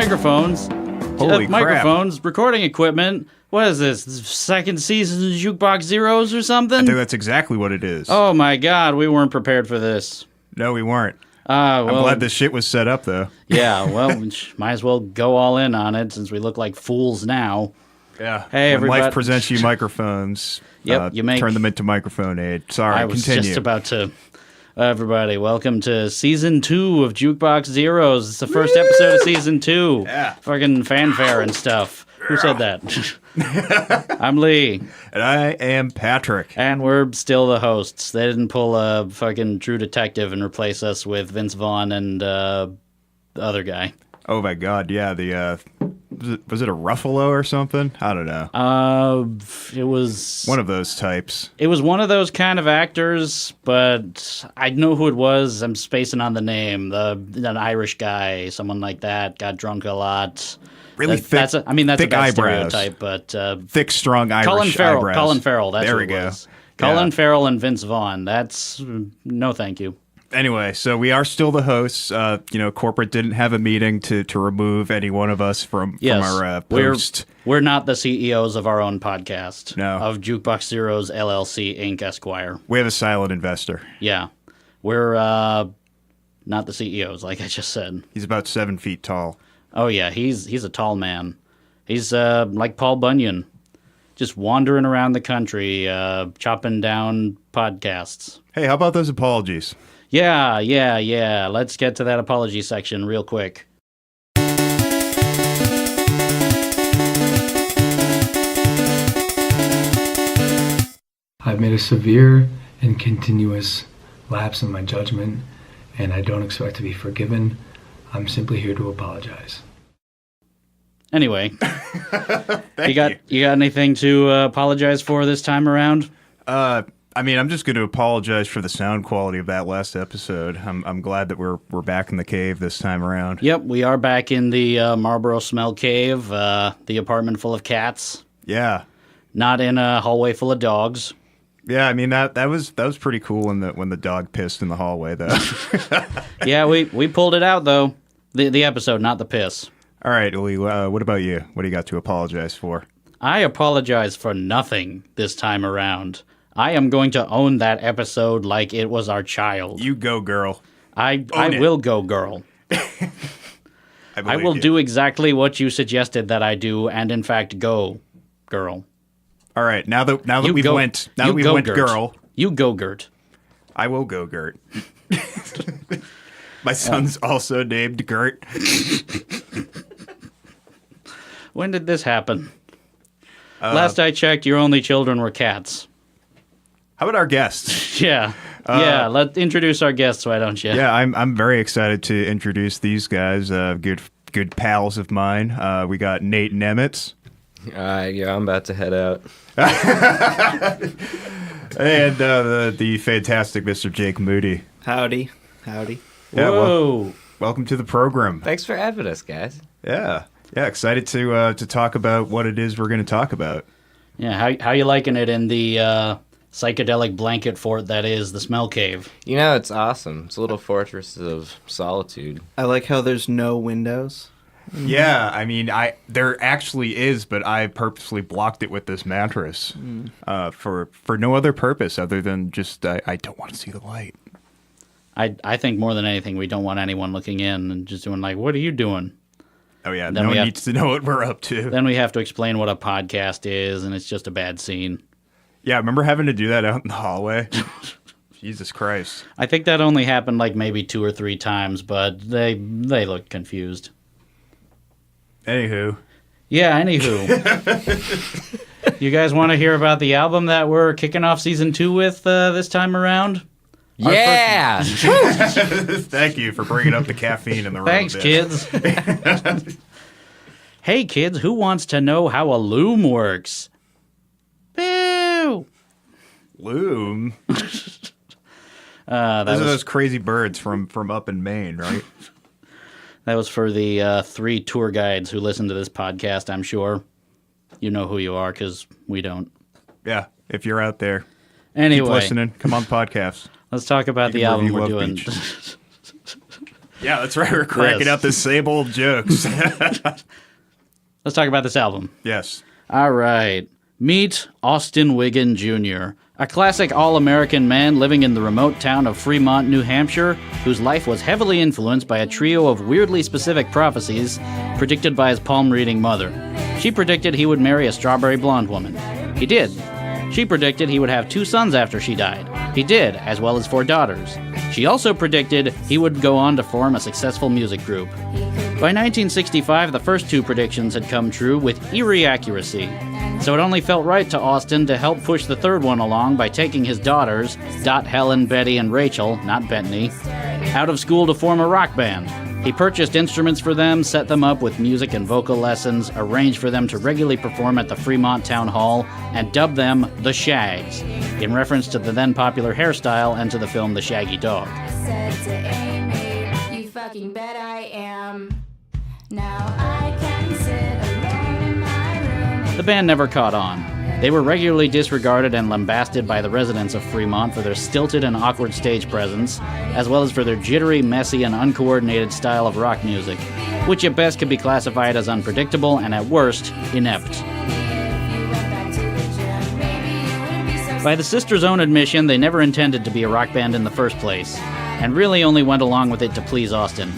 microphones. Holy crap. Microphones, recording equipment. What is this? Second season of Jukebox Zeroes or something? I think that's exactly what it is. Oh my god, we weren't prepared for this. No, we weren't. Well, I'm glad this shit was set up, though. Yeah, well, we might as well go all in on it since we look like fools now. Yeah. Hey, when everybody. life presents you microphones, Yep, you make... turn them into microphone aid. Sorry, I was continue. just about to... Everybody, welcome to Season 2 of Jukebox Zeroes. It's the first episode of Season 2. Yeah. Fucking fanfare and stuff. Who said that? I'm Lee. And I am Patrick. And we're still the hosts. They didn't pull a fucking True Detective and replace us with Vince Vaughn and the other guy. Oh my god, yeah, was it a Ruffalo or something? I don't know. It was... one of those types. It was one of those kind of actors, but I know who it was. I'm spacing on the name. An Irish guy, someone like that, got drunk a lot. Really thick, that's a bad eyebrows. stereotype, but... thick, strong Irish eyebrows. Colin Farrell, that's there who we it go. was. Colin Farrell and Vince Vaughn. That's... no thank you. Anyway, so we are still the hosts. Corporate didn't have a meeting to remove any one of us from our post. We're not the CEOs of our own podcast. No. Of Jukebox Zeroes, LLC, Inc., Esquire. We have a silent investor. Yeah. We're not the CEOs, like I just said. He's about 7 feet tall. Oh, yeah. He's a tall man. He's like Paul Bunyan, just wandering around the country, chopping down podcasts. Hey, how about those apologies? Yeah. Let's get to that apology section real quick. I've made a severe and continuous lapse in my judgment, and I don't expect to be forgiven. I'm simply here to apologize. Anyway, you got anything to apologize for this time around? I'm just going to apologize for the sound quality of that last episode. I'm glad that we're back in the cave this time around. Yep, we are back in the Marlboro Smell Cave, the apartment full of cats. Yeah. Not in a hallway full of dogs. Yeah, I mean that was pretty cool when the dog pissed in the hallway though. Yeah, we pulled it out though. The episode, not the piss. All right, Lee, what about you? What do you got to apologize for? I apologize for nothing this time around. I am going to own that episode like it was our child. You go, girl. I will go, girl. I will do exactly what you suggested that I do, and in fact, go, girl. All right, now that we went girl. You go, Gert. I will go, Gert. My son's also named Gert. When did this happen? Last I checked, your only children were cats. How about our guests? Yeah. Let's introduce our guests, why don't you? Yeah, I'm very excited to introduce these guys, good pals of mine. We got Nate Nemitz. Yeah, I'm about to head out. And the fantastic Mr. Jake Moody. Howdy. Yeah, Whoa. welcome to the program. Thanks for having us, guys. Yeah, excited to talk about what it is we're going to talk about. Yeah, how you liking it in the psychedelic blanket fort that is the Smell Cave? You know, it's awesome. It's a little fortress of solitude. I like how there's no windows. Yeah, I mean, there actually is, but I purposely blocked it with this mattress for no other purpose other than just I don't want to see the light. I think more than anything, we don't want anyone looking in and just doing like, what are you doing? Oh, yeah, Then no one needs to know what we're up to. Then we have to explain what a podcast is, and it's just a bad scene. Yeah, remember having to do that out in the hallway? Jesus Christ. I think that only happened like maybe 2 or 3 times, but they looked confused. Anywho. Yeah, anywho. You guys want to hear about the album that we're kicking off Season 2 with this time around? Yeah! Thank you for bringing up the caffeine in the room. Thanks, kids. Hey, kids, who wants to know how a loom works? Boo! Loom? Those are those crazy birds from up in Maine, right? That was for the 3 tour guides who listen to this podcast, I'm sure. You know who you are, because we don't. Yeah, if you're out there. Anyway. Keep listening. Come on the podcast. Let's talk about the album we're doing. Yeah, that's right. We're cracking Yes. up the same old jokes. Let's talk about this album. Yes. All right. Meet Austin Wiggin Jr., a classic all-American man living in the remote town of Fremont, New Hampshire, whose life was heavily influenced by a trio of weirdly specific prophecies predicted by his palm-reading mother. She predicted he would marry a strawberry blonde woman. He did. She predicted he would have 2 sons after she died. He did, as well as 4 daughters. She also predicted he would go on to form a successful music group. By 1965, the first 2 predictions had come true with eerie accuracy. So it only felt right to Austin to help push the third one along by taking his daughters, Dot, Helen, Betty, and Rachel, not Bethany, out of school to form a rock band. He purchased instruments for them, set them up with music and vocal lessons, arranged for them to regularly perform at the Fremont Town Hall, and dubbed them the Shaggs, in reference to the then popular hairstyle and to the film The Shaggy Dog. Said to Amy, you fucking bet I am. Now I can sit alone in my room. The band never caught on. They were regularly disregarded and lambasted by the residents of Fremont for their stilted and awkward stage presence, as well as for their jittery, messy, and uncoordinated style of rock music, which at best could be classified as unpredictable and at worst, inept. By the sisters' own admission, they never intended to be a rock band in the first place, and really only went along with it to please Austin.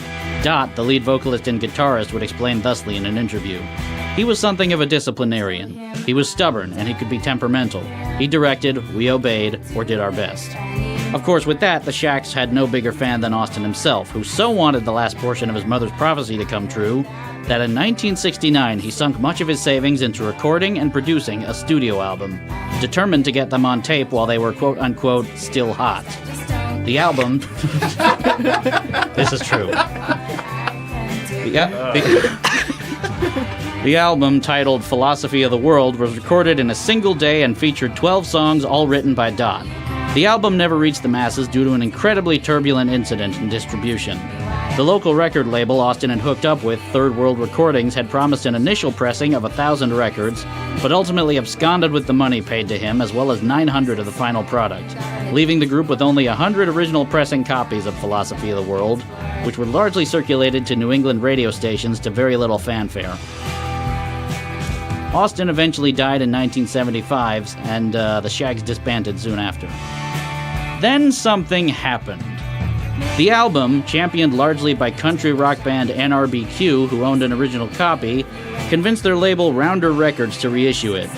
Dot, the lead vocalist and guitarist, would explain thusly in an interview. He was something of a disciplinarian. He was stubborn, and he could be temperamental. He directed, we obeyed, or did our best. Of course, with that, the Shaggs had no bigger fan than Austin himself, who so wanted the last portion of his mother's prophecy to come true, that in 1969 he sunk much of his savings into recording and producing a studio album, determined to get them on tape while they were quote-unquote still hot. The album... This is true. The album, titled Philosophy of the World, was recorded in a single day and featured 12 songs, all written by Dot. The album never reached the masses due to an incredibly turbulent incident in distribution. The local record label Austin had hooked up with, Third World Recordings, had promised an initial pressing of 1,000 records, but ultimately absconded with the money paid to him, as well as 900 of the final product, leaving the group with only 100 original pressing copies of Philosophy of the World, which were largely circulated to New England radio stations to very little fanfare. Austin eventually died in 1975, and the Shaggs disbanded soon after. Then something happened. The album, championed largely by country rock band NRBQ, who owned an original copy, convinced their label Rounder Records to reissue it.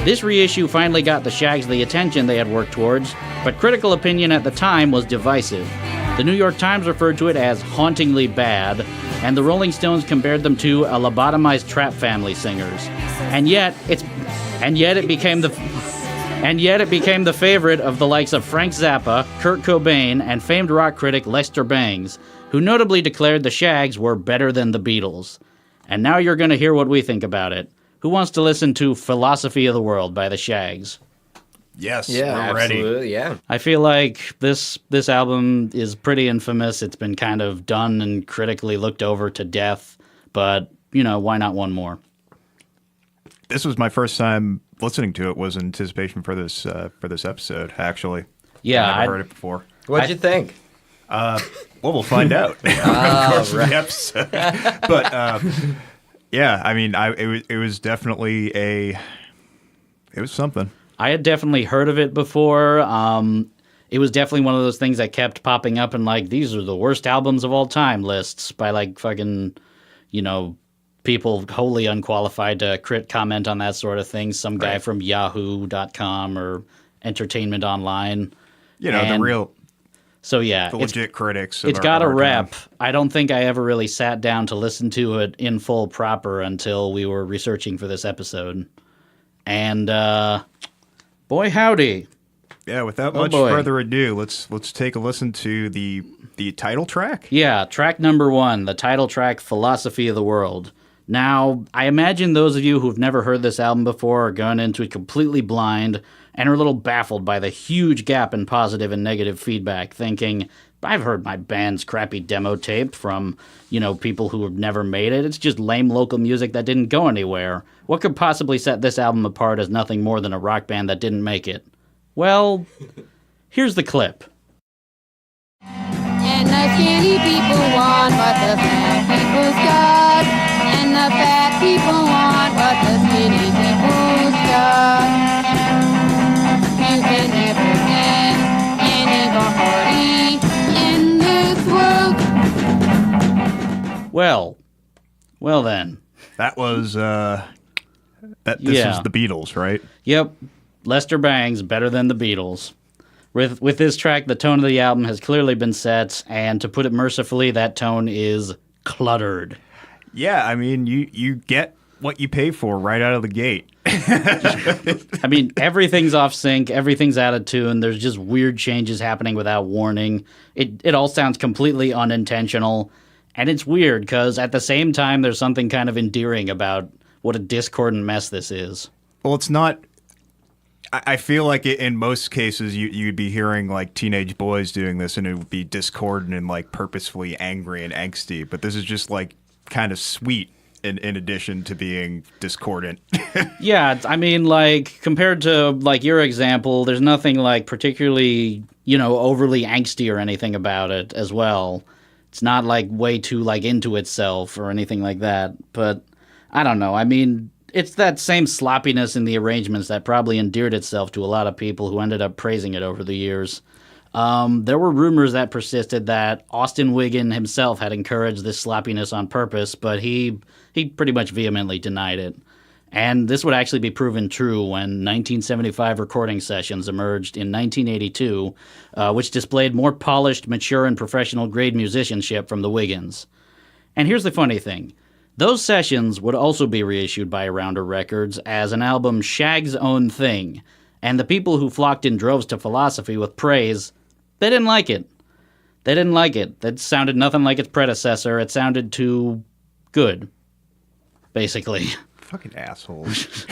This reissue finally got the Shaggs the attention they had worked towards, but critical opinion at the time was divisive. The New York Times referred to it as hauntingly bad, and the Rolling Stones compared them to a lobotomized trap family singers. And yet it became the favorite of the likes of Frank Zappa, Kurt Cobain, and famed rock critic Lester Bangs, who notably declared the Shaggs were better than the Beatles. And now you're going to hear what we think about it. Who wants to listen to Philosophy of the World by the Shaggs? Yes, Yeah, we're ready. absolutely, yeah. I feel like this album is pretty infamous. It's been kind of done and critically looked over to death, but, why not one more? This was my first time listening to it. Was in anticipation for this episode. Actually, Yeah, I never heard it before. What'd you think? Well, we'll find out over the course of the episode. But yeah, I mean, it was definitely it was something. I had definitely heard of it before. It was definitely one of those things that kept popping up in these are the worst albums of all time lists by fucking, people wholly unqualified to comment on that sort of thing. Some guy from Yahoo.com or Entertainment Online. The real. So yeah, the legit critics. It's got a rep. I don't think I ever really sat down to listen to it in full proper until we were researching for this episode. And boy howdy. Yeah, without much further ado, let's take a listen to the title track. Yeah, track number 1, the title track, Philosophy of the World. Now, I imagine those of you who've never heard this album before are going into it completely blind and are a little baffled by the huge gap in positive and negative feedback, thinking, I've heard my band's crappy demo tape from, people who have never made it. It's just lame local music that didn't go anywhere. What could possibly set this album apart as nothing more than a rock band that didn't make it? Well, here's the clip. And I skinny people want what the fat people's got. And the fat people want what the skinny people's got. You can never get any more in this world. Well then. That was this was the Beatles, right? Yep. Lester Bangs, better than the Beatles. With this track, the tone of the album has clearly been set, and to put it mercifully, that tone is cluttered. Yeah, I mean, you get what you pay for right out of the gate. I mean, everything's off sync, everything's out of tune, there's just weird changes happening without warning. It all sounds completely unintentional, and it's weird, because at the same time, there's something kind of endearing about what a discordant mess this is. Well, it's not... I feel like in most cases you'd be hearing like teenage boys doing this and it would be discordant and like purposefully angry and angsty. But this is just like kind of sweet in addition to being discordant. Yeah, I mean, like compared to like your example, there's nothing like particularly, overly angsty or anything about it as well. It's not like way too like into itself or anything like that. But I don't know. I mean, it's that same sloppiness in the arrangements that probably endeared itself to a lot of people who ended up praising it over the years. There were rumors that persisted that Austin Wiggin himself had encouraged this sloppiness on purpose, but he pretty much vehemently denied it. And this would actually be proven true when 1975 recording sessions emerged in 1982, which displayed more polished, mature, and professional grade musicianship from the Wiggins. And here's the funny thing. Those sessions would also be reissued by Rounder Records as an album Shaggs' own thing, and the people who flocked in droves to Philosophy with praise, they didn't like it. They didn't like it. It sounded nothing like its predecessor. It sounded too good, basically. Fucking assholes.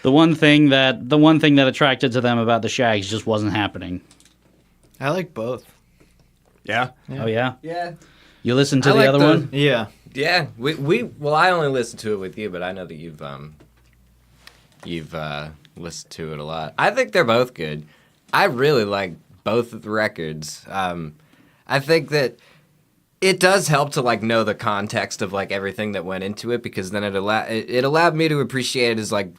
The one thing that attracted to them about the Shaggs just wasn't happening. I like both. Yeah? Oh yeah? Yeah. You listened to I the like other the- one? Yeah. Yeah, well, I only listened to it with you, but I know that you've listened to it a lot. I think they're both good. I really like both of the records. I think that it does help to like know the context of like everything that went into it, because then it allowed me to appreciate it as like,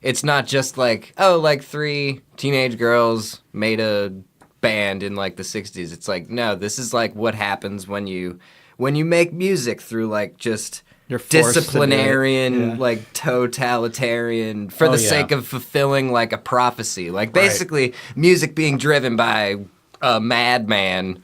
it's not just like, oh, like three teenage girls made a band in like the 60s. It's like, no, this is like what happens when you make music through like just You're forced to do it. disciplinarian, Yeah. like totalitarian, for the sake of fulfilling like a prophecy. Like basically music being driven by a madman.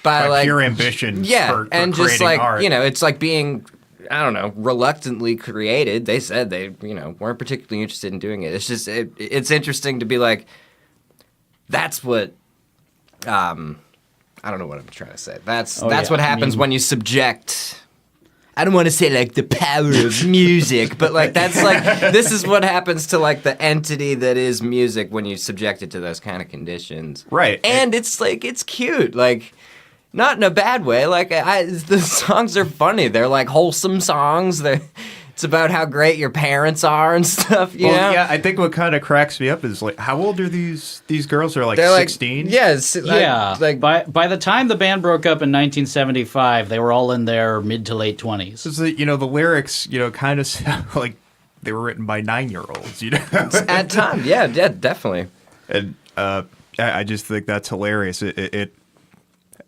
By like pure ambition. Yeah, for and just creating like, art. it's like being, I don't know, reluctantly created. They said they, weren't particularly interested in doing it. It's just, it's interesting to be like, that's what, I don't know what I'm trying to say. That's what happens when you subject. I don't want to say like the power of music, but like that's like this is what happens to like the entity that is music when you subject it to those kind of conditions. Right. And it's like it's cute, like not in a bad way. Like the songs are funny. They're like wholesome songs. It's about how great your parents are and stuff, you know? Yeah, I think what kind of cracks me up is like, how old are these girls? They're like They're 16? Yeah, like by the time the band broke up in 1975, they were all in their mid to late 20s. The lyrics, kind of sound like they were written by 9-year-olds, at times, yeah, definitely. And I just think that's hilarious.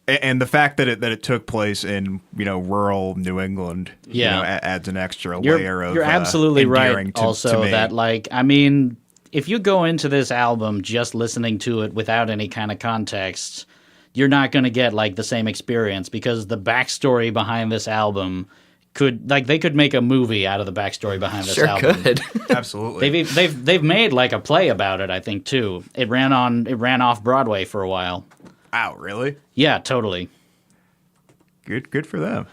And the fact that it took place in rural New England, adds an extra layer of You're absolutely endearing right. to Also, me. that like I mean, if you go into this album just listening to it without any kind of context, you're not going to get like the same experience, because the backstory behind this album they could make a movie out of the backstory behind this album. Sure could. Absolutely. They've made like a play about it, I think, too. It ran off Broadway for a while. Wow, really? Yeah, totally. Good for them.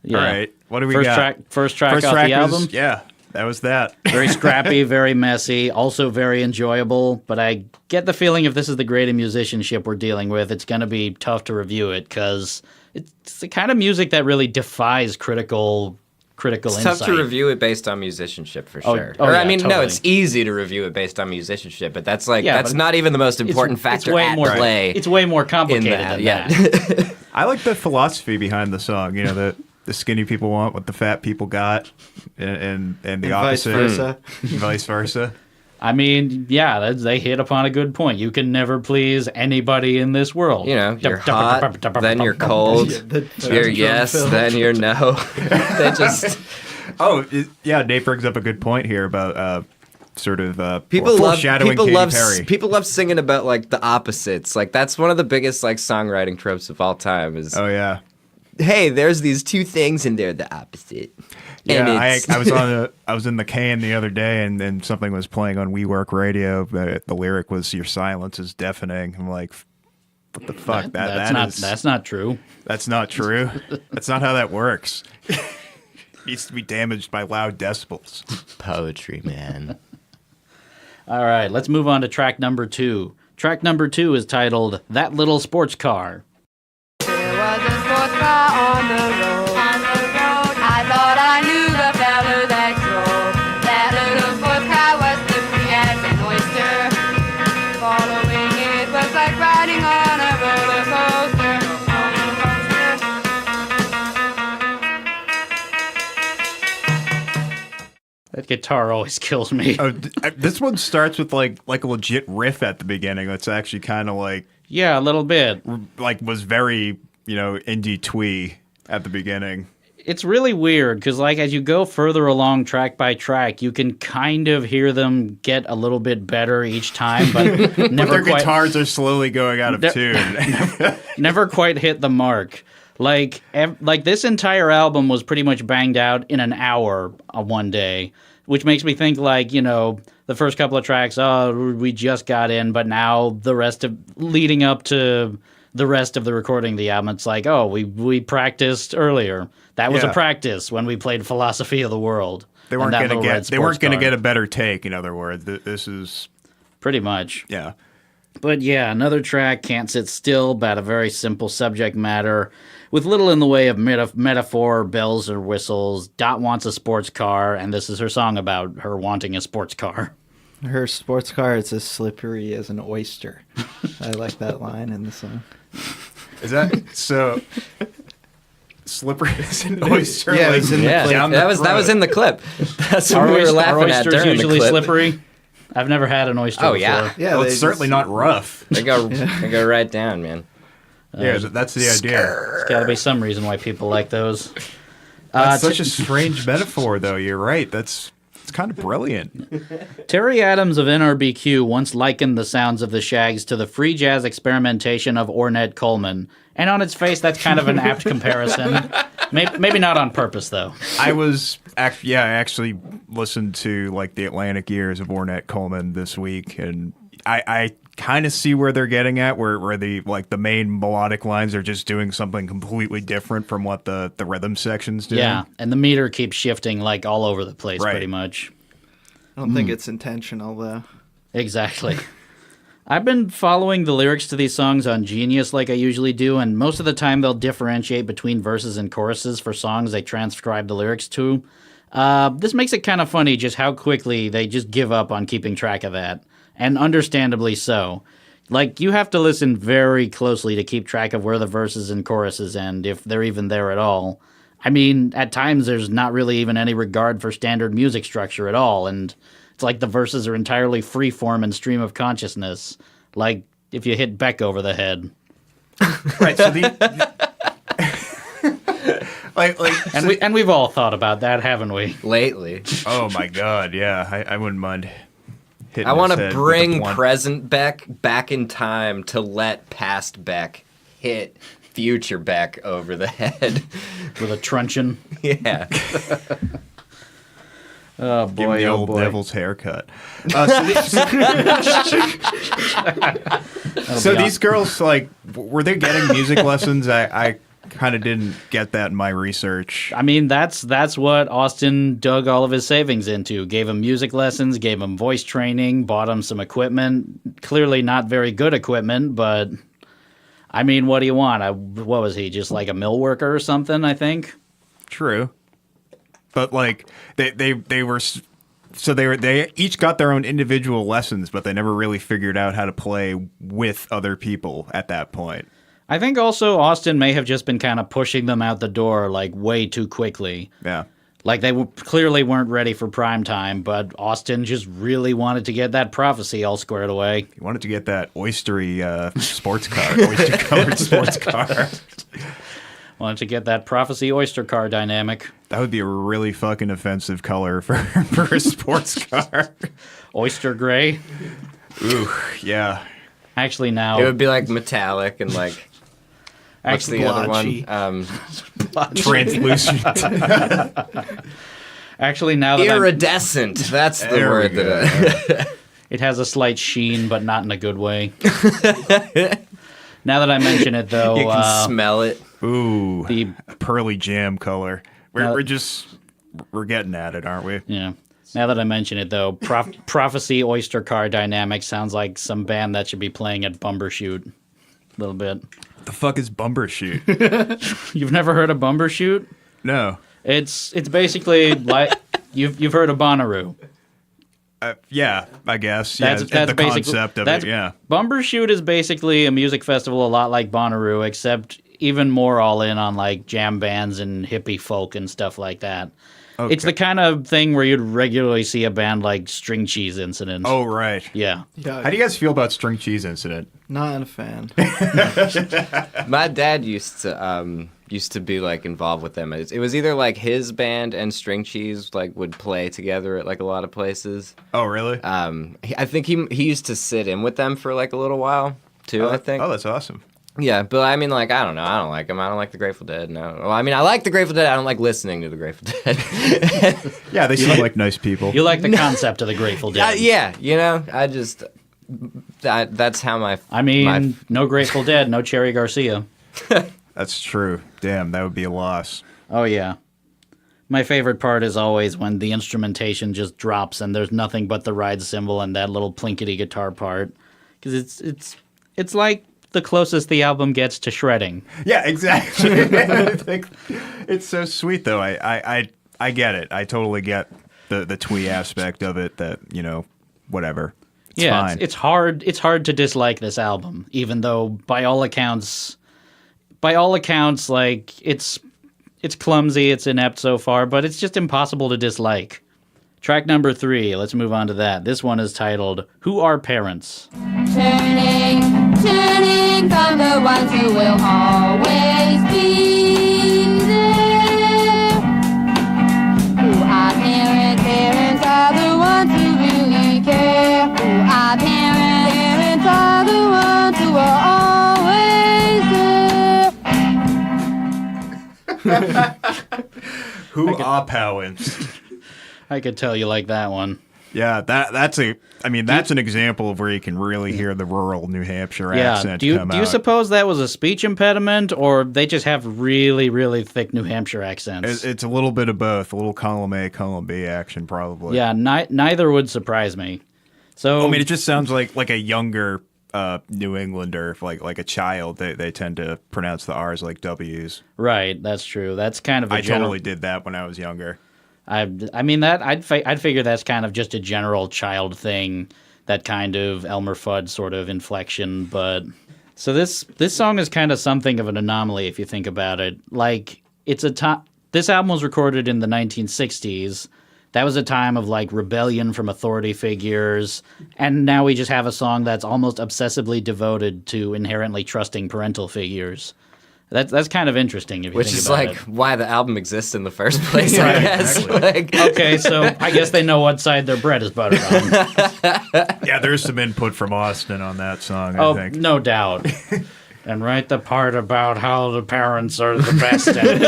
Yeah. All right. What do we First got? First track off track the album? was, yeah, that was that. Very scrappy, very messy, also very enjoyable. But I get the feeling if this is the grade of musicianship we're dealing with, it's going to be tough to review it, because it's the kind of music that really defies critical critical It's insight. tough to review it based on musicianship for Oh, sure. oh, or yeah, I mean, no, totally. it's easy to review it based on musicianship, but that's like Yeah, that's but not even the most important factor way at more, play. It's way more in complicated that, than yeah. that. I like the philosophy behind the song. You know, the skinny people want what the fat people got, and the And opposite, vice versa. vice versa. I mean, yeah, they hit upon a good point. You can never please anybody in this world. You know, you're hot, then you're cold. You're yes, then you're no. They just Yeah, Nate brings up a good point here about sort of people love foreshadowing Katy Perry. people love singing about like the opposites. Like that's one of the biggest like songwriting tropes of all time. Is Oh yeah. hey, there's these two things and they're the opposite. And Yeah, it's, I was in the can the other day, and something was playing on WeWork radio. The lyric was "Your silence is deafening." I'm like, what the fuck? That's not true. That's not true. That's not how that works. It needs to be damaged by loud decibels. poetry, man. All right, let's move on to track number 2. Track number 2 is titled "That Little Sports Car." There was a sports car on the road. On the road. I thought I knew the fella that drove. That little sports car was slippery as an oyster. Following it was like riding on a roller coaster. That guitar always kills me. Oh, this one starts with like a legit riff at the beginning. That's actually kind of like Yeah, a little bit. was very indie twee at the beginning. It's really weird because, like, as you go further along track by track, you can kind of hear them get a little bit better each time, but never Their quite. guitars are slowly going out of tune. Never quite hit the mark. Like this entire album was pretty much banged out in an hour one day, which makes me think like, the first couple of tracks, oh, we just got in, but now the rest of leading up to the rest of the recording of the album, it's like, oh, we practiced earlier. That was a Yeah. practice when we played Philosophy of the World. They weren't going to get a better take. In other words, this is pretty much. yeah. But yeah, another track, Can't Sit Still, about a very simple subject matter, with little in the way of metaphor, bells or whistles. Dot wants a sports car, and this is her song about her wanting a sports car. Her sports car is as slippery as an oyster. I like that line in the song. Is that so? Slippery as an oyster. Yeah, like, it's in the Yeah, clip. down the that was throat. in the clip. That's what Are we were laughing at oysters during usually the clip. slippery? I've never had an oyster Oh, before. yeah. Yeah, Well, they it's certainly just- not rough. They go right down, man. Yeah, that's the idea. There's got to be some reason why people like those. That's such a strange metaphor, though. You're right. It's kind of brilliant. Terry Adams of NRBQ once likened the sounds of the Shaggs to the free jazz experimentation of Ornette Coleman. And on its face, that's kind of an apt comparison. Maybe not on purpose, though. I actually listened to like the Atlantic years of Ornette Coleman this week, and I kind of see where they're getting at, where the main melodic lines are just doing something completely different from what the rhythm section's doing. Yeah, and the meter keeps shifting like all over the place, Right. pretty much. I don't think it's intentional, though. Exactly. I've been following the lyrics to these songs on Genius like I usually do, and most of the time they'll differentiate between verses and choruses for songs they transcribe the lyrics to. This makes it kind of funny just how quickly they just give up on keeping track of that, and understandably so. Like, you have to listen very closely to keep track of where the verses and choruses end, if they're even there at all. I mean, at times there's not really even any regard for standard music structure at all, and it's like the verses are entirely free-form and stream of consciousness, like if you hit Beck over the head. Right. So And we've all thought about that, haven't we? Lately, oh my God, yeah, I wouldn't mind. Hitting I want his to head with bring a blunt. present Beck back in time to let past Beck hit future Beck over the head. With a truncheon. Yeah. Oh Give him boy, the oh old boy. devil's haircut. So be these girls, like, were they getting music lessons? I kind of didn't get that in my research. I mean, that's what Austin dug all of his savings into. Gave him music lessons, gave him voice training, bought him some equipment. Clearly not very good equipment, but I mean, what do you want? What was he, just like a mill worker or something, I think? True. but like they were. So they each got their own individual lessons, but they never really figured out how to play with other people at that point. I think also Austin may have just been kind of pushing them out the door like way too quickly. Yeah. Like they clearly weren't ready for prime time, but Austin just really wanted to get that prophecy all squared away. He wanted to get that oystery sports car, oyster-colored sports car. Wanted to get that prophecy oyster car dynamic. That would be a really fucking offensive color for a sports car. Oyster gray. Ooh, yeah. Actually, now It would be like metallic and like. What's actually, the other blotchy. one? Translucent. actually, now that Iridescent. That's the There we word that. it has a slight sheen, but not in a good way. Now that I mention it, though, You can smell it. Ooh, the pearly jam color. We're getting at it, aren't we? yeah. Now that I mention it, though, prophecy oyster car dynamic sounds like some band that should be playing at Bumbershoot. A little bit. The fuck is Bumbershoot? You've never heard of Bumbershoot? No. It's basically like you've heard of Bonnaroo. Yeah, I guess. That's the basically concept of that's, it. Yeah. Bumbershoot is basically a music festival a lot like Bonnaroo, except even more all in on like jam bands and hippie folk and stuff like that. Okay. It's the kind of thing where you'd regularly see a band like String Cheese Incident. Oh right. Yeah. Yeah, How do you guys feel about String Cheese Incident? not a fan. My dad used to be like involved with them. It was either like his band and String Cheese like would play together at like a lot of places. Oh really? I think he used to sit in with them for like a little while too. I think. Oh, that's awesome. Yeah, but I mean, like, I don't know. I don't like them. I don't like the Grateful Dead. No. Well, I mean, I like the Grateful Dead. I don't like listening to the Grateful Dead. Yeah, they seem like nice people. You like the concept of the Grateful Dead. Yeah, you know, I just that's how my. I mean, no Grateful Dead, no Cherry Garcia. That's true. Damn, that would be a loss. Oh yeah. My favorite part is always when the instrumentation just drops and there's nothing but the ride cymbal and that little plinkety guitar part, because it's like the closest the album gets to shredding. Yeah, exactly. I think it's so sweet though. I get it. I totally get the twee aspect of it. That whatever. It's yeah, fine. it's hard. It's hard to dislike this album, even though by all accounts, like it's clumsy, it's inept so far, but it's just impossible to dislike. Track number 3. Let's move on to that. This one is titled "Who Are Parents?" Turning from the ones who will always be there. Who are parents? Parents are the ones who really care. Who are parents? Parents are the ones who are always there. Who are parents? I could tell you like that one. Yeah, that's an example of where you can really hear the rural New Hampshire accent do you come do you out. suppose that was a speech impediment, or they just have really, really thick New Hampshire accents? It's a little bit of both, a little column A, column B action, probably. Yeah, neither would surprise me. So I mean, it just sounds like a younger New Englander, like a child. They tend to pronounce the R's like W's. right, that's true. That's kind of a I general. totally did that when I was younger. I mean that I'd figure that's kind of just a general child thing, that kind of Elmer Fudd sort of inflection. But so this song is kind of something of an anomaly if you think about it. Like this album was recorded in the 1960s. That was a time of like rebellion from authority figures, and now we just have a song that's almost obsessively devoted to inherently trusting parental figures. That's kind of interesting if you Which think is about like it. why the album exists in the first place, I guess. exactly. Like, Okay, so I guess they know what side their bread is buttered on. Yeah, there's some input from Austin on that song, I think. No doubt. And write the part about how the parents are the best and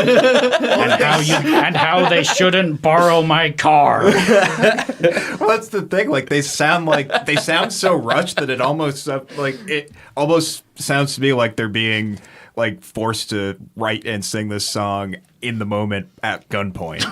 how they shouldn't borrow my car. Well, that's the thing. Like they sound so rushed that it almost sounds to me like they're being like forced to write and sing this song in the moment at gunpoint.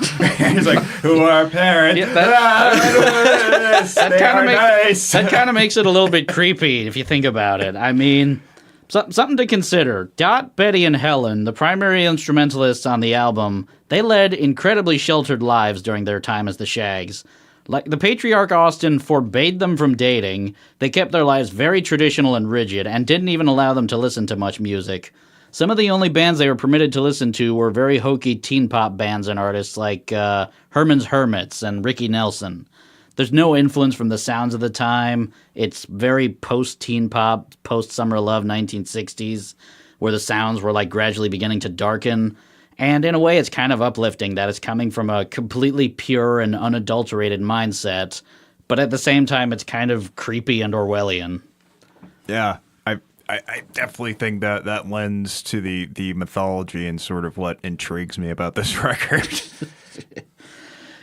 It's like, who are parents? Yeah, That that kind of makes it a little bit creepy if you think about it. I mean, Something to consider. Dot, Betty, and Helen, the primary instrumentalists on the album, they led incredibly sheltered lives during their time as the Shaggs. Like the patriarch Austin forbade them from dating, they kept their lives very traditional and rigid, and didn't even allow them to listen to much music. Some of the only bands they were permitted to listen to were very hokey teen pop bands and artists like Herman's Hermits and Ricky Nelson. There's no influence from the sounds of the time. It's very post-teen pop, post-Summer Love 1960s, where the sounds were like gradually beginning to darken. And in a way, it's kind of uplifting that it's coming from a completely pure and unadulterated mindset, but at the same time, it's kind of creepy and Orwellian. Yeah, I definitely think that lends to the mythology and sort of what intrigues me about this record.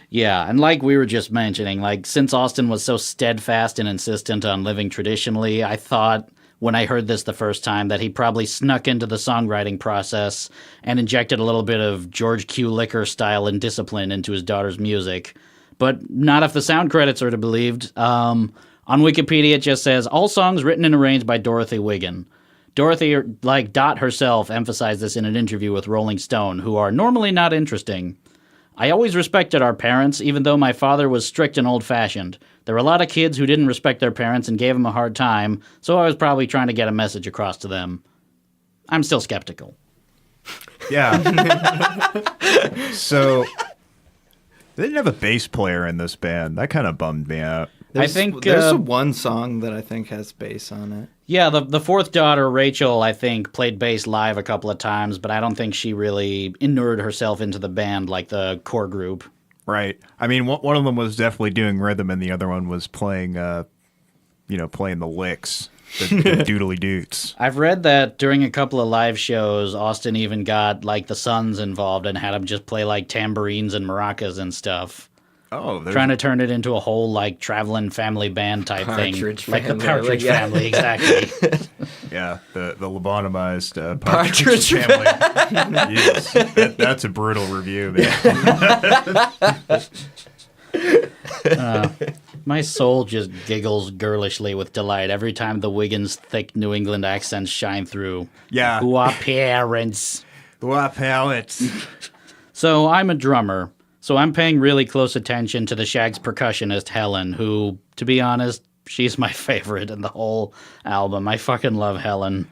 Yeah, and like we were just mentioning, like since Austin was so steadfast and insistent on living traditionally, I thought when I heard this the first time that he probably snuck into the songwriting process and injected a little bit of George Q. Liquor style and discipline into his daughter's music. But not if the sound credits are to be believed. On Wikipedia, it just says, all songs written and arranged by Dorothy Wiggin. Dorothy, like Dot herself, emphasized this in an interview with Rolling Stone, who are normally not interesting. I always respected our parents, even though my father was strict and old-fashioned. There were a lot of kids who didn't respect their parents and gave them a hard time, so I was probably trying to get a message across to them. I'm still skeptical. Yeah. So, they didn't have a bass player in this band. That kind of bummed me out. I think there's one song that I think has bass on it. Yeah, the fourth daughter, Rachel, I think, played bass live a couple of times, but I don't think she really inured herself into the band like the core group. Right. I mean, one of them was definitely doing rhythm, and the other one was playing, playing the licks, the doodly doots. I've read that during a couple of live shows, Austin even got like the Sons involved and had them just play like tambourines and maracas and stuff. Oh, trying to turn it into a whole like traveling family band type Partridge thing, like the Family, Partridge yeah. Family, exactly. Yeah, the lobotomized Partridge Family. Yes, that's a brutal review, man. My soul just giggles girlishly with delight every time the Wiggins' thick New England accents shine through. Yeah. Who are parents? What pallets? So I'm a drummer. So I'm paying really close attention to the Shaggs percussionist, Helen, who, to be honest, she's my favorite in the whole album. I fucking love Helen.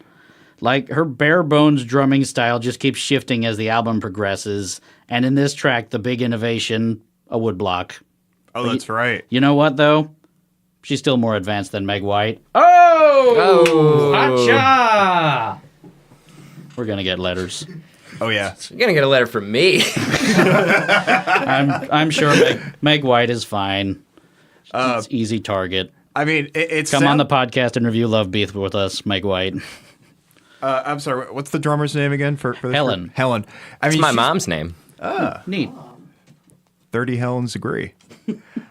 Like, her bare-bones drumming style just keeps shifting as the album progresses, and in this track, the big innovation, a woodblock. Oh, that's right. You know what, though? She's still more advanced than Meg White. Oh! Hacha! We're gonna get letters. Oh, yeah. You're going to get a letter from me. I'm sure Meg White is fine. It's easy target. I mean, it's Come on the podcast and review Love Beef with us, Meg White. I'm sorry. What's the drummer's name again for this? Helen. Helen. I It's mean, my she's- mom's name. Neat. 30 Helens agree.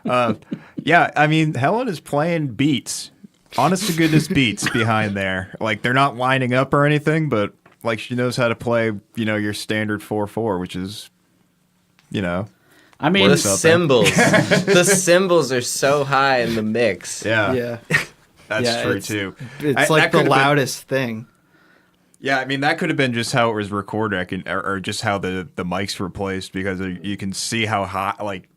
Yeah, I mean, Helen is playing beats. Honest to goodness beats behind there. Like, they're not lining up or anything, but, like, she knows how to play, your standard 4/4, which is, I mean, The cymbals. The cymbals are so high in the mix. Yeah. That's Yeah, true, it's- too. It's That like the could've been- loudest thing. Yeah, I mean, that could have been just how it was recorded, or just how the mics were placed, because you can see how high, like,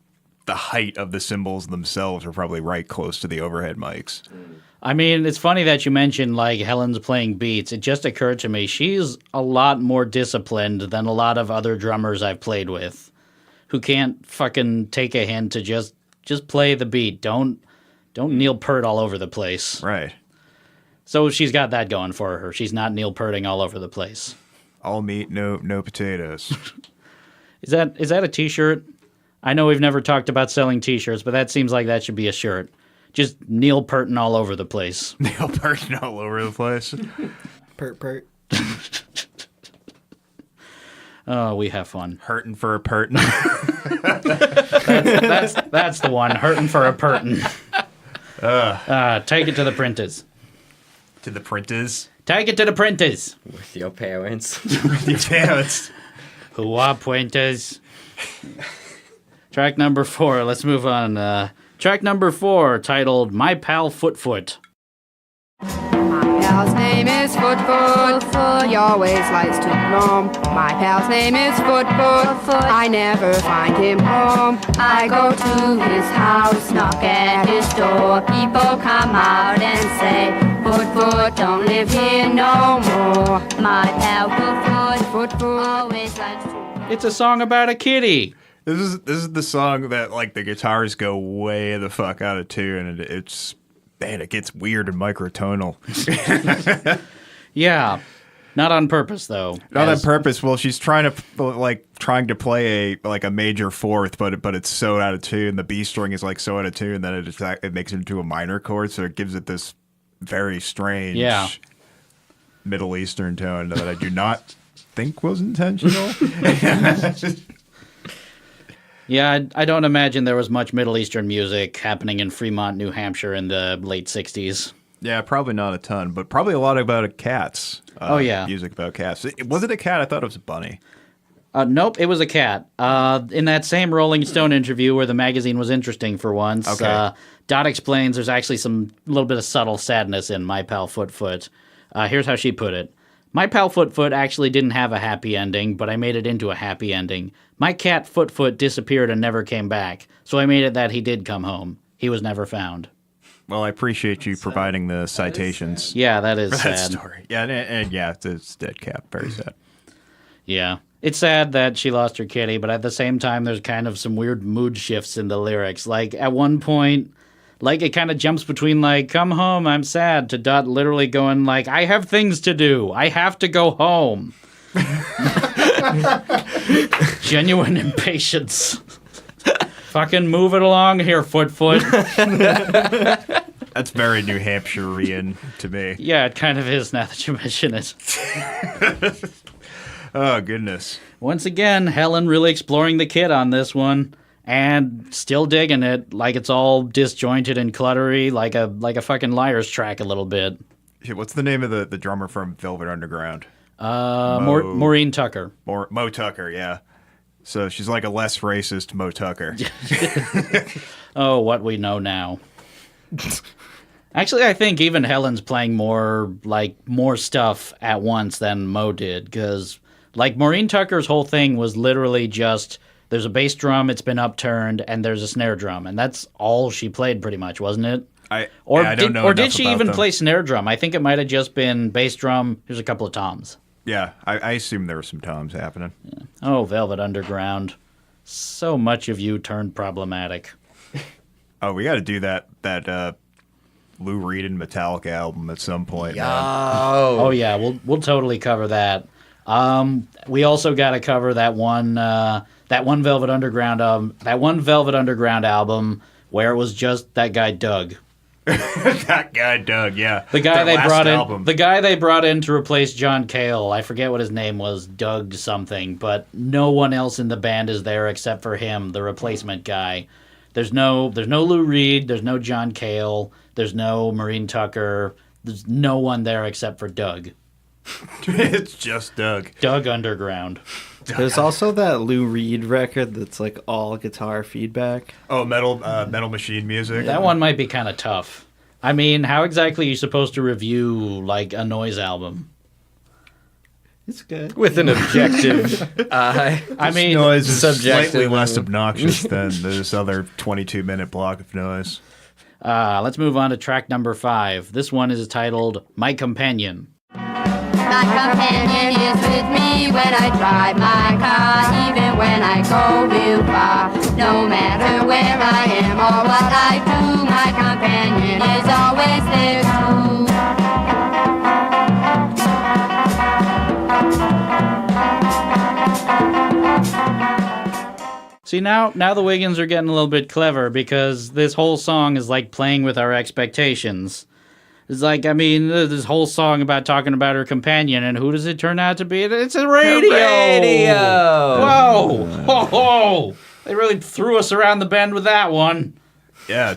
the height of the cymbals themselves are probably right close to the overhead mics. I mean, it's funny that you mentioned, like, Helen's playing beats. It just occurred to me, she's a lot more disciplined than a lot of other drummers I've played with who can't fucking take a hint to just play the beat. Don't Neil Peart all over the place. Right. So she's got that going for her. She's not Neil Pearting all over the place. All meat, no potatoes. Is that a t-shirt? I know we've never talked about selling t-shirts, but that seems like that should be a shirt. Just Neil Pearting all over the place. Neil Peart all over the place. Pert. Oh, we have fun. Hurting for a Peart. That's the one. Hurting for a Peartin. Take it to the printers. To the printers. Take it to the printers. With your parents. Your parents. Who are pointers? Track number 4. Let's move on. Track number 4, titled My Pal Foot. My pal's name is Foot. He always likes to roam. My pal's name is Foot. I never find him home. I go to his house, knock at his door. People come out and say, Foot, don't live here no more. My pal Foot always likes to. It's a song about a kitty. This is the song that like the guitars go way the fuck out of tune, and it gets weird and microtonal. Yeah, not on purpose though. Not on purpose. Well, she's trying to play a major fourth, but it's so out of tune. The B string is like so out of tune that it makes it into a minor chord, so it gives it this very strange Middle Eastern tone that I do not think was intentional. Yeah, I don't imagine there was much Middle Eastern music happening in Fremont, New Hampshire in the late 60s. Yeah, probably not a ton, but probably a lot about cats. Music about cats. Was it a cat? I thought it was a bunny. Nope, it was a cat. In that same Rolling Stone interview where the magazine was interesting for once, Dot explains there's actually some little bit of subtle sadness in My Pal Foot. Here's how she put it. My pal Foot actually didn't have a happy ending, but I made it into a happy ending. My cat Foot disappeared and never came back, so I made it that he did come home. He was never found. Well, I appreciate you providing the citations. Yeah, that is for that sad. story. Yeah, and yeah, it's dead cat. Very sad. Yeah. It's sad that she lost her kitty, but at the same time, there's kind of some weird mood shifts in the lyrics. Like, at one point, like, it kind of jumps between, like, come home, I'm sad, to Dot literally going, like, I have things to do. I have to go home. Genuine impatience. Fucking move it along here, Foot. That's very New Hampshirean to me. Yeah, it kind of is now that you mention it. Oh, goodness. Once again, Helen really exploring the kid on this one. And still digging it, like it's all disjointed and cluttery, like a fucking Liar's track a little bit. What's the name of the drummer from Velvet Underground? Maureen Tucker. Mo Tucker, yeah. So she's like a less racist Mo Tucker. Oh, what we know now. Actually, I think even Helen's playing more stuff at once than Mo did, because like Maureen Tucker's whole thing was literally just there's a bass drum, it's been upturned, and there's a snare drum, and that's all she played pretty much, wasn't it? I don't know. Or did she even play snare drum? I think it might have just been bass drum. Here's a couple of toms. Yeah, I assume there were some toms happening. Yeah. Oh, Velvet Underground. So much of you turned problematic. Oh, we got to do that Lou Reed and Metallica album at some point. Yo. Oh yeah, we'll totally cover that. We also got to cover that one Velvet Underground album where it was just that guy Doug. That guy Doug, yeah. The guy they brought in to replace John Cale. I forget what his name was, Doug something, but no one else in the band is there except for him, the replacement guy. There's no Lou Reed, there's no John Cale, there's no Maureen Tucker, there's no one there except for Doug. It's just Doug. Doug Underground. There's also that Lou Reed record that's like all guitar feedback. Oh, Metal Machine music. That one might be kind of tough. I mean, how exactly are you supposed to review like a noise album? It's good. With an objective eye. I mean, noise is subjective. slightly less obnoxious than this other 22-minute block of noise. Let's move on to track number 5. This one is titled My Companion. My companion is with me when I drive my car, even when I go real far. No matter where I am or what I do, my companion is always there too. See, now the Wiggins are getting a little bit clever because this whole song is like playing with our expectations. It's like, I mean, this whole song about talking about her companion, and who does it turn out to be? It's a radio! Whoa! Ho, ho! They really threw us around the bend with that one. Yeah,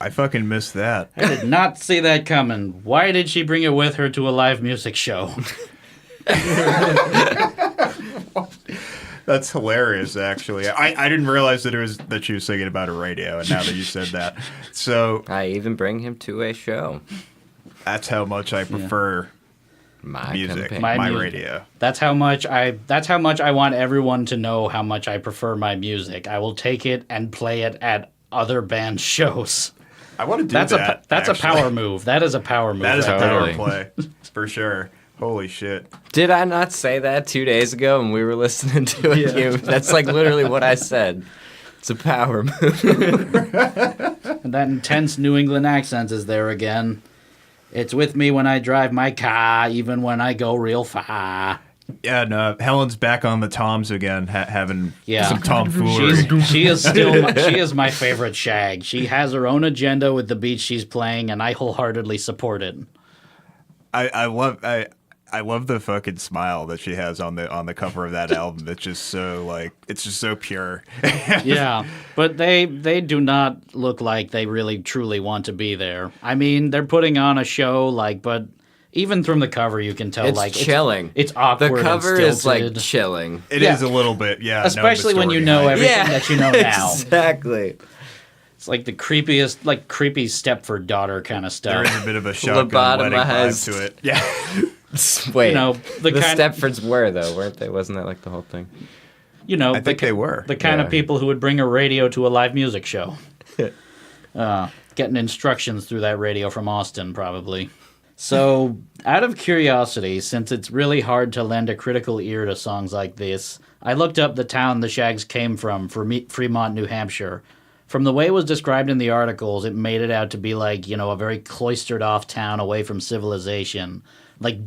I fucking missed that. I did not see that coming. Why did she bring it with her to a live music show? That's hilarious, actually. I didn't realize that she was singing about a radio, and now that you said that. So I even bring him to a show. That's how much I prefer My music, campaign. my music. radio. That's how much I want everyone to know how much I prefer my music. I will take it and play it at other band shows. I want to do That's that. a actually. power move. That is a power move. That is a right power there. play for sure. Holy shit! Did I not say that 2 days ago when we were listening to it? That's like literally what I said. It's a power move. And that intense New England accent is there again. It's with me when I drive my car, even when I go real far. Yeah, no, Helen's back on the toms again, having Yeah. some tomfoolery. She is my favorite Shag. She has her own agenda with the beats she's playing, and I wholeheartedly support it. I love the fucking smile that she has on the cover of that album. It's just so pure. Yeah, but they do not look like they really truly want to be there. I mean, they're putting on a show, but even from the cover you can tell It's chilling. It's awkward. The cover and is like stilted. chilling. It is a little bit, yeah. Especially no when you story know behind it. everything that you know now. Exactly. It's like the creepiest, creepy Stepford daughter kind of There stuff. is a bit of a shotgun wedding vibe Lobotomized. to it. Yeah. Wait, the the kind- Stepfords were though, weren't they? Wasn't that like the whole thing? I think they were. the kind of Yeah. people who would bring a radio to a live music show. Getting instructions through that radio from Austin, probably. So, out of curiosity, since it's really hard to lend a critical ear to songs like this, I looked up the town the Shaggs came from, Fremont, New Hampshire. From the way it was described in the articles, it made it out to be a very cloistered off town away from civilization,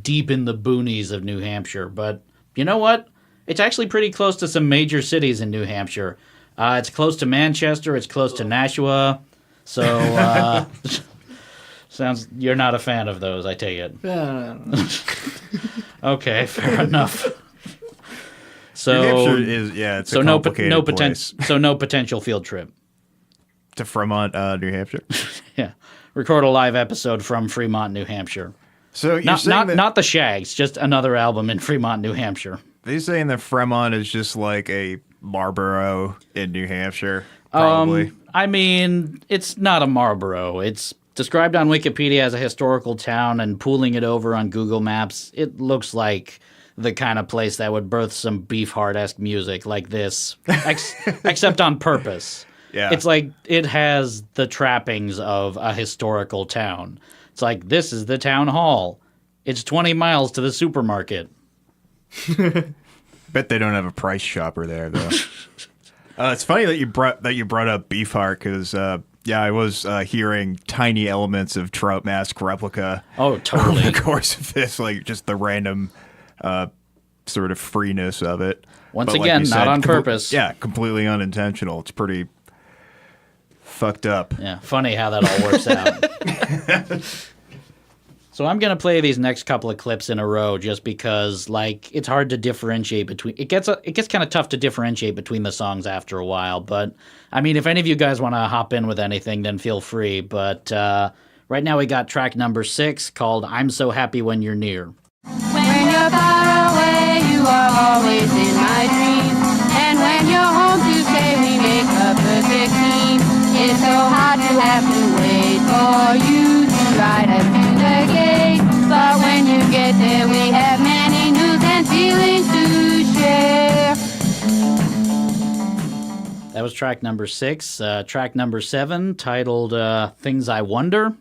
deep in the boonies of New Hampshire. But you know what? It's actually pretty close to some major cities in New Hampshire. It's close to Manchester. It's close to Nashua. So, sounds you're not a fan of those, I take it. Okay, fair enough. So, New Hampshire is, it's a complicated no place. So no potential field trip. To Fremont, New Hampshire. Yeah, record a live episode from Fremont, New Hampshire. So you're Not saying that not the Shaggs, just another album in Fremont, New Hampshire. they're saying that Fremont is just like a Marlboro in New Hampshire, probably. I mean, it's not a Marlboro. It's described on Wikipedia as a historical town, and pooling it over on Google Maps, it looks like the kind of place that would birth some Beefheart-esque music like this, except on purpose. Yeah. It's like it has the trappings of a historical town. It's like, this is the town hall. It's 20 miles to the supermarket. Bet they don't have a price shopper there, though. It's funny that you brought up Beefheart because I was hearing tiny elements of Trout Mask Replica. Oh, Over totally. the course of this, just the random sort of freeness of it. Once But again, you not on purpose. Yeah, completely unintentional. It's pretty fucked up. Yeah, funny how that all works out. So I'm going to play these next couple of clips in a row just because, it's hard to differentiate between... It gets kind of tough to differentiate between the songs after a while, but, I mean, if any of you guys want to hop in with anything, then feel free. But right now we got track number 6 called I'm So Happy When You're Near. When you're far away, you are always in my dreams. And when you're home to stay, we make a perfect team. It's so hard to have to wait for you to ride us to the gate. But when you get there, we have many news and feelings to share. That was track number 6. Track number 7, titled Things I Wonder.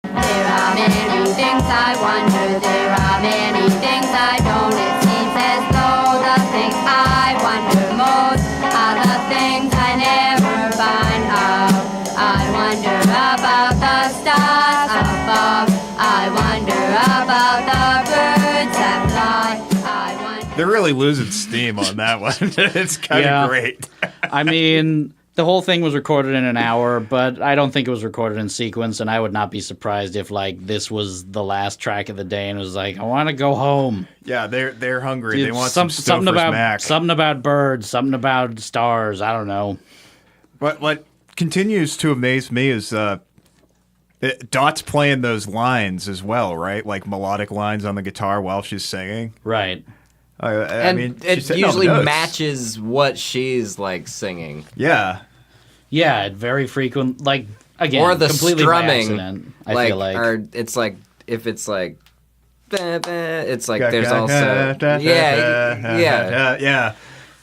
There are many things I wonder, there are many things I don't. It seems as though the things I wonder most are the things I never find out. I wonder about the stars above, I wonder about the birds that fly, I wonder... They're really losing steam on that one. It's kind of Yeah. great. I mean, the whole thing was recorded in an hour, but I don't think it was recorded in sequence, and I would not be surprised if, this was the last track of the day and it was like, I want to go home. Yeah, they're hungry. Dude, They want something some about Mac. something about birds, something about stars. I don't know. But what continues to amaze me is Dot's playing those lines as well, right? Like melodic lines on the guitar while she's singing. Right. I mean, she's it hitting all the usually notes. matches what she's singing. Yeah. Yeah, it very frequent. Again, Or the completely strumming, by accident. I feel like or it's if it's like, bah, bah, it's like there's also yeah.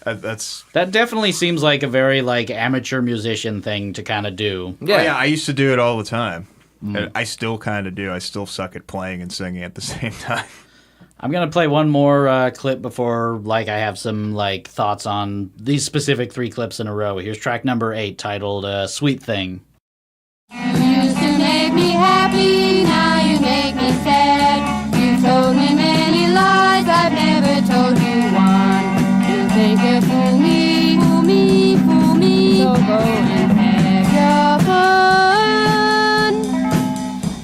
That definitely seems like a very like amateur musician thing to kind of do. Yeah. Oh, yeah, I used to do it all the time. And I still kind of do. I still suck at playing and singing at the same time. I'm gonna play one more clip before like I have some like thoughts on these specific 3 clips in a row. Here's track number 8 titled "Sweet Thing." You used to make me happy, now you make me sad. You told me many lies, I've never told you one. You think you fool me, fool me, fool me. So go and have your fun.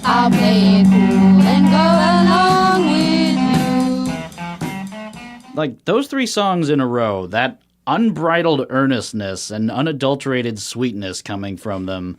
I'll play it cool and go along with you. Like those 3 songs in a row, that unbridled earnestness and unadulterated sweetness coming from them.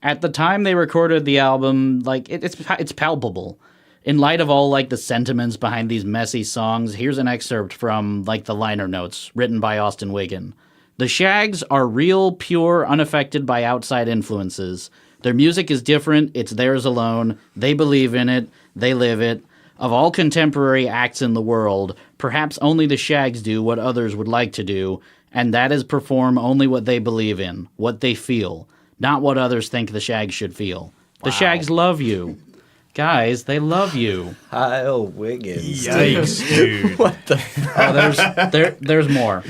At the time they recorded the album, like it's palpable. In light of all like the sentiments behind these messy songs, here's an excerpt from like the liner notes written by Austin Wiggin. The Shaggs are real, pure, unaffected by outside influences. Their music is different, it's theirs alone. They believe in it, they live it. Of all contemporary acts in the world, perhaps only the Shaggs do what others would like to do, and that is perform only what they believe in, what they feel. Not what others think the Shaggs should feel. The Shaggs love you. Guys, they love you. Kyle Wiggins. Yikes, dude. What the? There's more.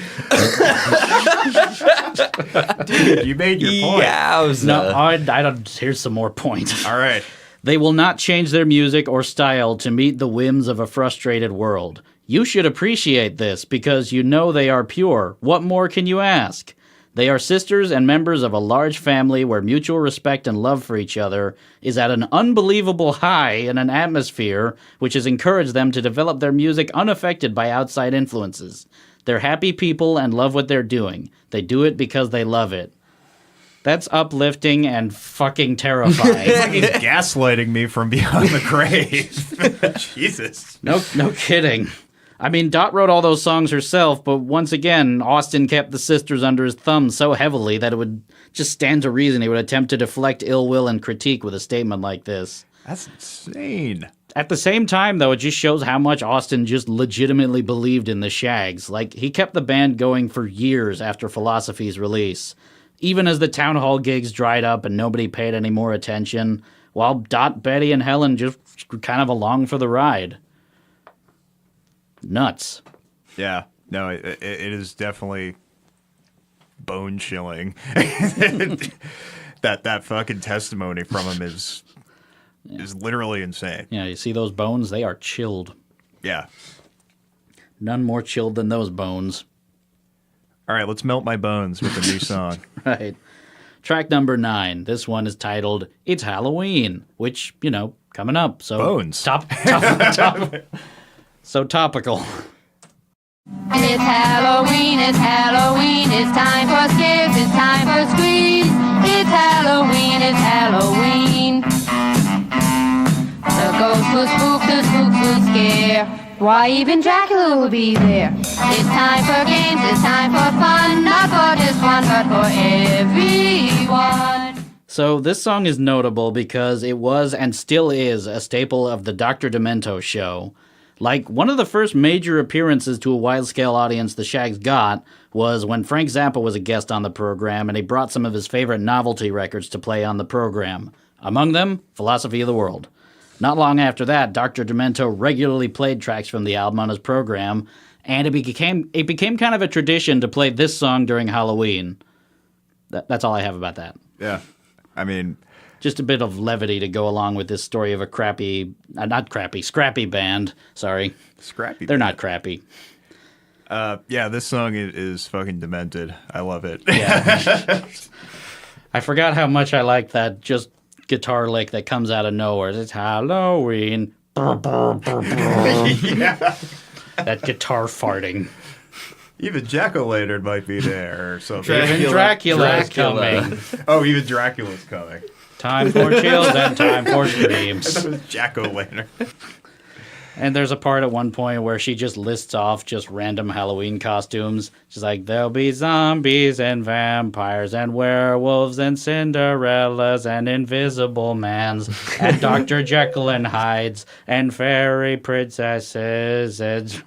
Dude, you made your point. Yowza. No, I don't. Here's some more points. All right. They will not change their music or style to meet the whims of a frustrated world. You should appreciate this because you know they are pure. What more can you ask? They are sisters and members of a large family where mutual respect and love for each other is at an unbelievable high in an atmosphere which has encouraged them to develop their music unaffected by outside influences. They're happy people and love what they're doing. They do it because they love it. That's uplifting and fucking terrifying. It's like he's gaslighting me from beyond the grave. Jesus. No kidding. I mean, Dot wrote all those songs herself, but once again, Austin kept the sisters under his thumb so heavily that it would just stand to reason he would attempt to deflect ill will and critique with a statement like this. That's insane. At the same time, though, it just shows how much Austin just legitimately believed in the Shaggs. Like, he kept the band going for years after Philosophy's release. Even as the town hall gigs dried up and nobody paid any more attention, while Dot, Betty, and Helen just were kind of along for the ride. Nuts. Yeah. No, it is definitely bone chilling. that fucking testimony from him is literally insane. Yeah, you see those bones? They are chilled. Yeah. None more chilled than those bones. All right, let's melt my bones with a new song. Right. Track number 9. This one is titled It's Halloween, which, coming up. So Bones. Top. So topical. It's Halloween, it's Halloween, it's time for scares, it's time for screams. It's Halloween, it's Halloween. The ghosts will spook, the spooks will scare. Why even Dracula will be there. It's time for games, it's time for fun, not for just one, but for everyone. So this song is notable because it was and still is a staple of the Dr. Demento show. Like, one of the first major appearances to a wide-scale audience the Shaggs got was when Frank Zappa was a guest on the program and he brought some of his favorite novelty records to play on the program. Among them, Philosophy of the World. Not long after that, Dr. Demento regularly played tracks from the album on his program, and it became kind of a tradition to play this song during Halloween. That's all I have about that. Yeah. I mean, just a bit of levity to go along with this story of a scrappy band. Sorry. Scrappy. They're not crappy. Yeah, this song is fucking demented. I love it. Yeah. I forgot how much I like that just guitar lick that comes out of nowhere. It's Halloween. Yeah. That guitar farting. Even Jack-o'-lantern might be there or something. Even Dracula's coming. Oh, even Dracula's coming. Time for chills and time for screams. That was Jack-o'-lantern. And there's a part at one point where she just lists off just random Halloween costumes. She's like, there'll be zombies and vampires and werewolves and Cinderellas and invisible mans and Dr. Jekyll and Hydes and fairy princesses and...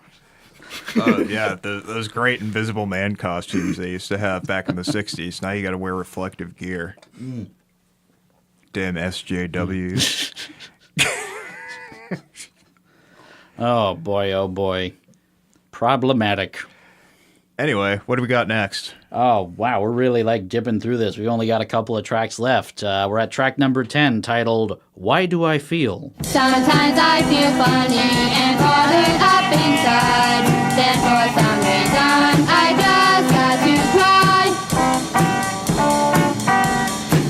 Oh, yeah, those great Invisible Man costumes they used to have back in the 60s. Now you got to wear reflective gear. Damn SJWs. Oh, boy. Problematic. Anyway, what do we got next? Oh, wow, we're really, dipping through this. We only got a couple of tracks left. We're at track number 10, titled, Why Do I Feel? Sometimes I feel funny and bothered up inside. Then for some reason I just got to cry.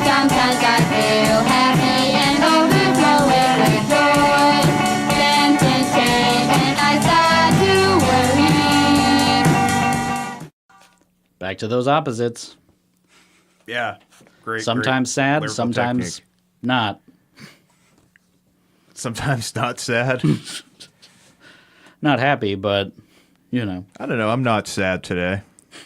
Sometimes I feel happy and overflowing with joy. Then things change and I start to worry. Back to those opposites. Yeah, great. Sometimes sad, lyrical sometimes technique. not. Sometimes not sad. Not happy, but, I don't know. I'm not sad today.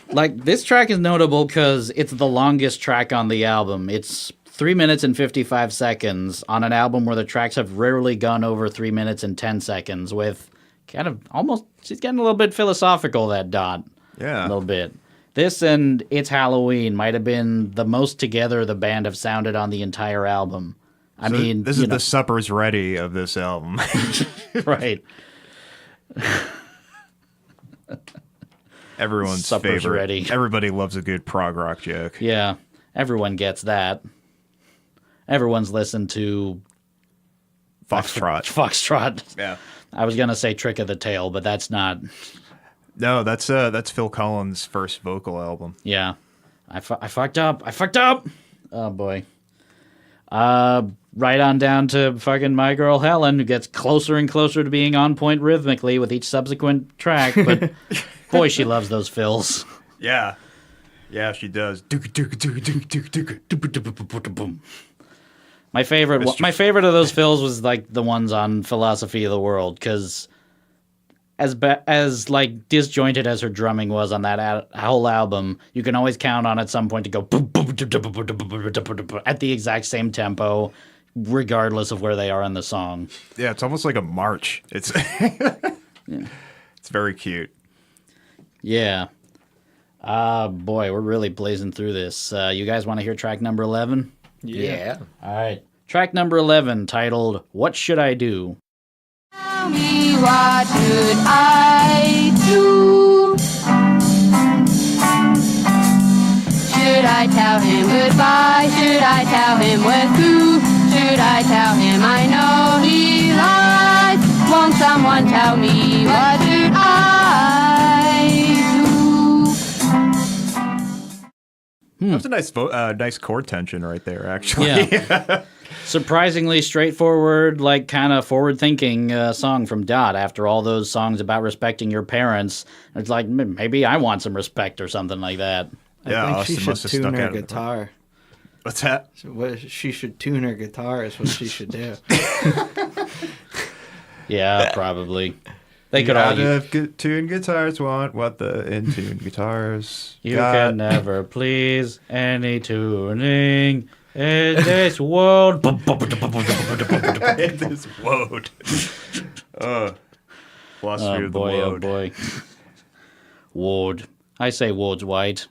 This track is notable because it's the longest track on the album. It's 3 minutes and 55 seconds on an album where the tracks have rarely gone over 3 minutes and 10 seconds with kind of almost, she's getting a little bit philosophical, that Dot. Yeah. A little bit. This and It's Halloween might have been the most together the band have sounded on the entire album. I mean, this is the supper's ready of this album. right. Everyone's Supper's favorite. ready. Everybody loves a good prog rock joke. Yeah, everyone gets that. Everyone's listened to Foxtrot. Foxtrot. Yeah. I was gonna say Trick of the Tail, but that's not. No, that's Phil Collins' first vocal album. Yeah, I fucked up. Oh boy. Right on down to fucking my girl Helen, who gets closer and closer to being on point rhythmically with each subsequent track. But boy, she loves those fills. Yeah. Yeah, she does. My favorite of those fills was the ones on Philosophy of the World, because as disjointed as her drumming was on that whole album, you can always count on at some point to go at the exact same tempo, regardless of where they are in the song. Yeah, it's almost like a march. It's It's very cute. Yeah. Boy, we're really blazing through this. You guys want to hear track number 11? Yeah. All right. Track number 11, titled, What Should I Do? Tell me, what should I do? Should I tell him goodbye? Should I tell him we're through? Should I tell him I know he lies? Won't someone tell me, what should I do? That's a nice chord tension right there, actually. Yeah. Surprisingly straightforward, kind of forward-thinking song from Dot after all those songs about respecting your parents. It's like, maybe I want some respect or something like that. Yeah, I think Austin she must should have tune stuck her out. guitar. What's that? She should tune her guitar is what she should do. Yeah, probably. They could all. Tuned guitars want what the in-tuned guitars You got. can never please any tuning in this world. In this woad. Philosophy of the boy, woad. oh boy. Ward. I say Ward's white.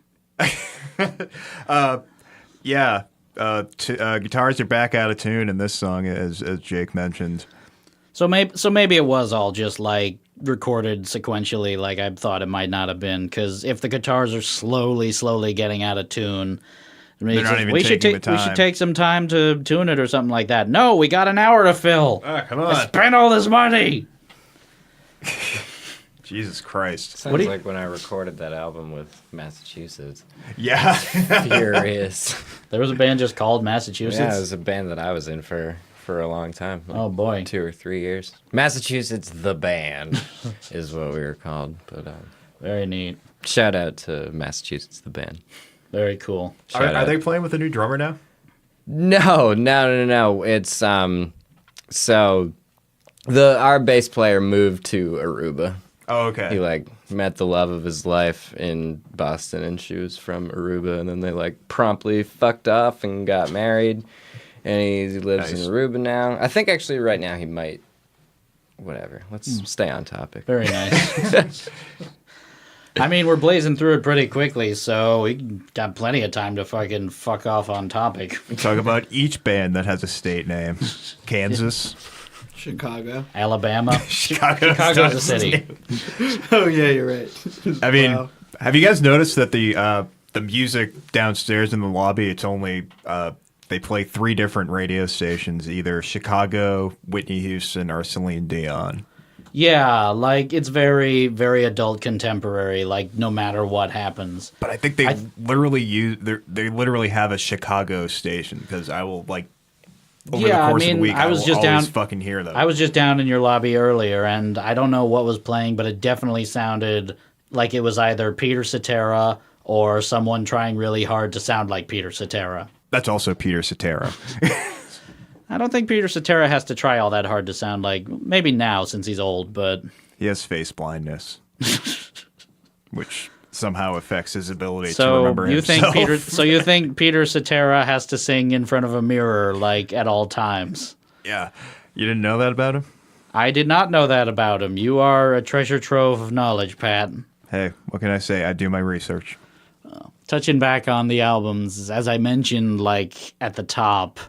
Yeah. Guitars are back out of tune in this song, as Jake mentioned. So maybe it was all just recorded sequentially, like I thought it might not have been. Because if the guitars are slowly getting out of tune, They're not even we should taking the time. We should take some time to tune it or something like that. No, we got an hour to fill. Come I on. spent all this money. Jesus Christ. Sounds like when I recorded that album with Massachusetts. Yeah. Furious. There was a band just called Massachusetts. Yeah, it was a band that I was in for a long time. Oh boy. 2 or 3 years. Massachusetts the band is what we were called. But Very neat. shout out to Massachusetts the band. Very cool. Are they playing with a new drummer now? No. It's so Our bass player moved to Aruba. Oh, okay. He like met the love of his life in Boston, and she was from Aruba, and then they like promptly fucked off and got married, and he lives in Aruba now. I think actually right now he might. Whatever. Let's stay on topic. Very nice. I mean, we're blazing through it pretty quickly, so we got plenty of time to fucking fuck off on topic. We talk about each band that has a state name. Kansas. Chicago. Alabama. Chicago's Chicago's a city. Oh yeah, you're right. I mean, Wow. have you guys noticed that the music downstairs in the lobby, it's only they play 3 different radio stations, either Chicago, Whitney Houston, or Celine Dion. Yeah, like it's very, very adult contemporary, like no matter what happens. But I think they literally have a Chicago station, because I will like over the course of the week I will always fucking hear them. I was just down in your lobby earlier, and I don't know what was playing, but it definitely sounded like it was either Peter Cetera or someone trying really hard to sound like Peter Cetera. That's also Peter Cetera. I don't think Peter Cetera has to try all that hard to sound like, maybe now since he's old, but... He has face blindness, which somehow affects his ability to remember himself. So you think Peter Cetera has to sing in front of a mirror, like, at all times? Yeah. You didn't know that about him? I did not know that about him. You are a treasure trove of knowledge, Pat. Hey, what can I say? I do my research. Touching back on the albums, as I mentioned, like, at the top...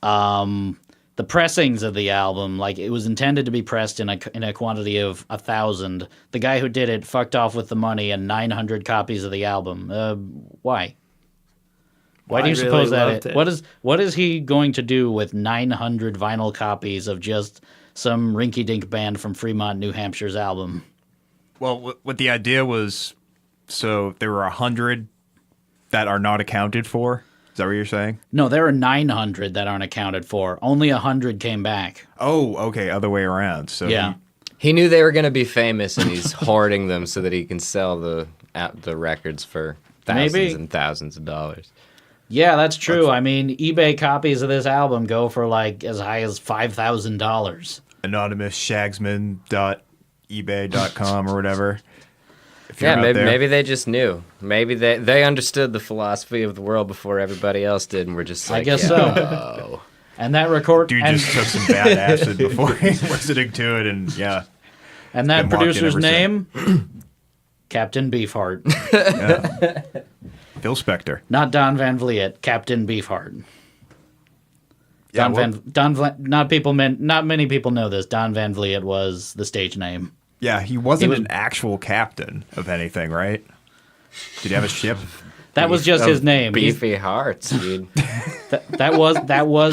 the pressings of the album, like it was intended to be pressed in a quantity of 1,000. The guy who did it fucked off with the money and 900 copies of the album. Why? Why do you suppose that? What is he going to do with 900 vinyl copies of just some rinky-dink band from Fremont, New Hampshire's album? Well, what the idea was, so there were 100 that are not accounted for. Is that what you're saying? No, there are 900 that aren't accounted for. Only 100 came back. Oh, okay, other way around. So yeah. He knew they were going to be famous, and he's hoarding them so that he can sell the records for thousands and thousands of dollars. Yeah, that's true. I mean, eBay copies of this album go for like as high as $5,000. Anonymous shagsman.ebay.com or whatever. Yeah, maybe they just knew. Maybe they understood the philosophy of the world before everybody else did, and were just like, I guess so. And that dude just took some bad acid before listening to it, and yeah. And that producer's name, Captain Beefheart. Yeah. Phil Spector, not Don Van Vliet. Captain Beefheart. Yeah, Not many people know this. Don Van Vliet was the stage name. Yeah, he wasn't an actual captain of anything, right? Did he have a ship? That was just his name. Beefy Hearts, dude. that was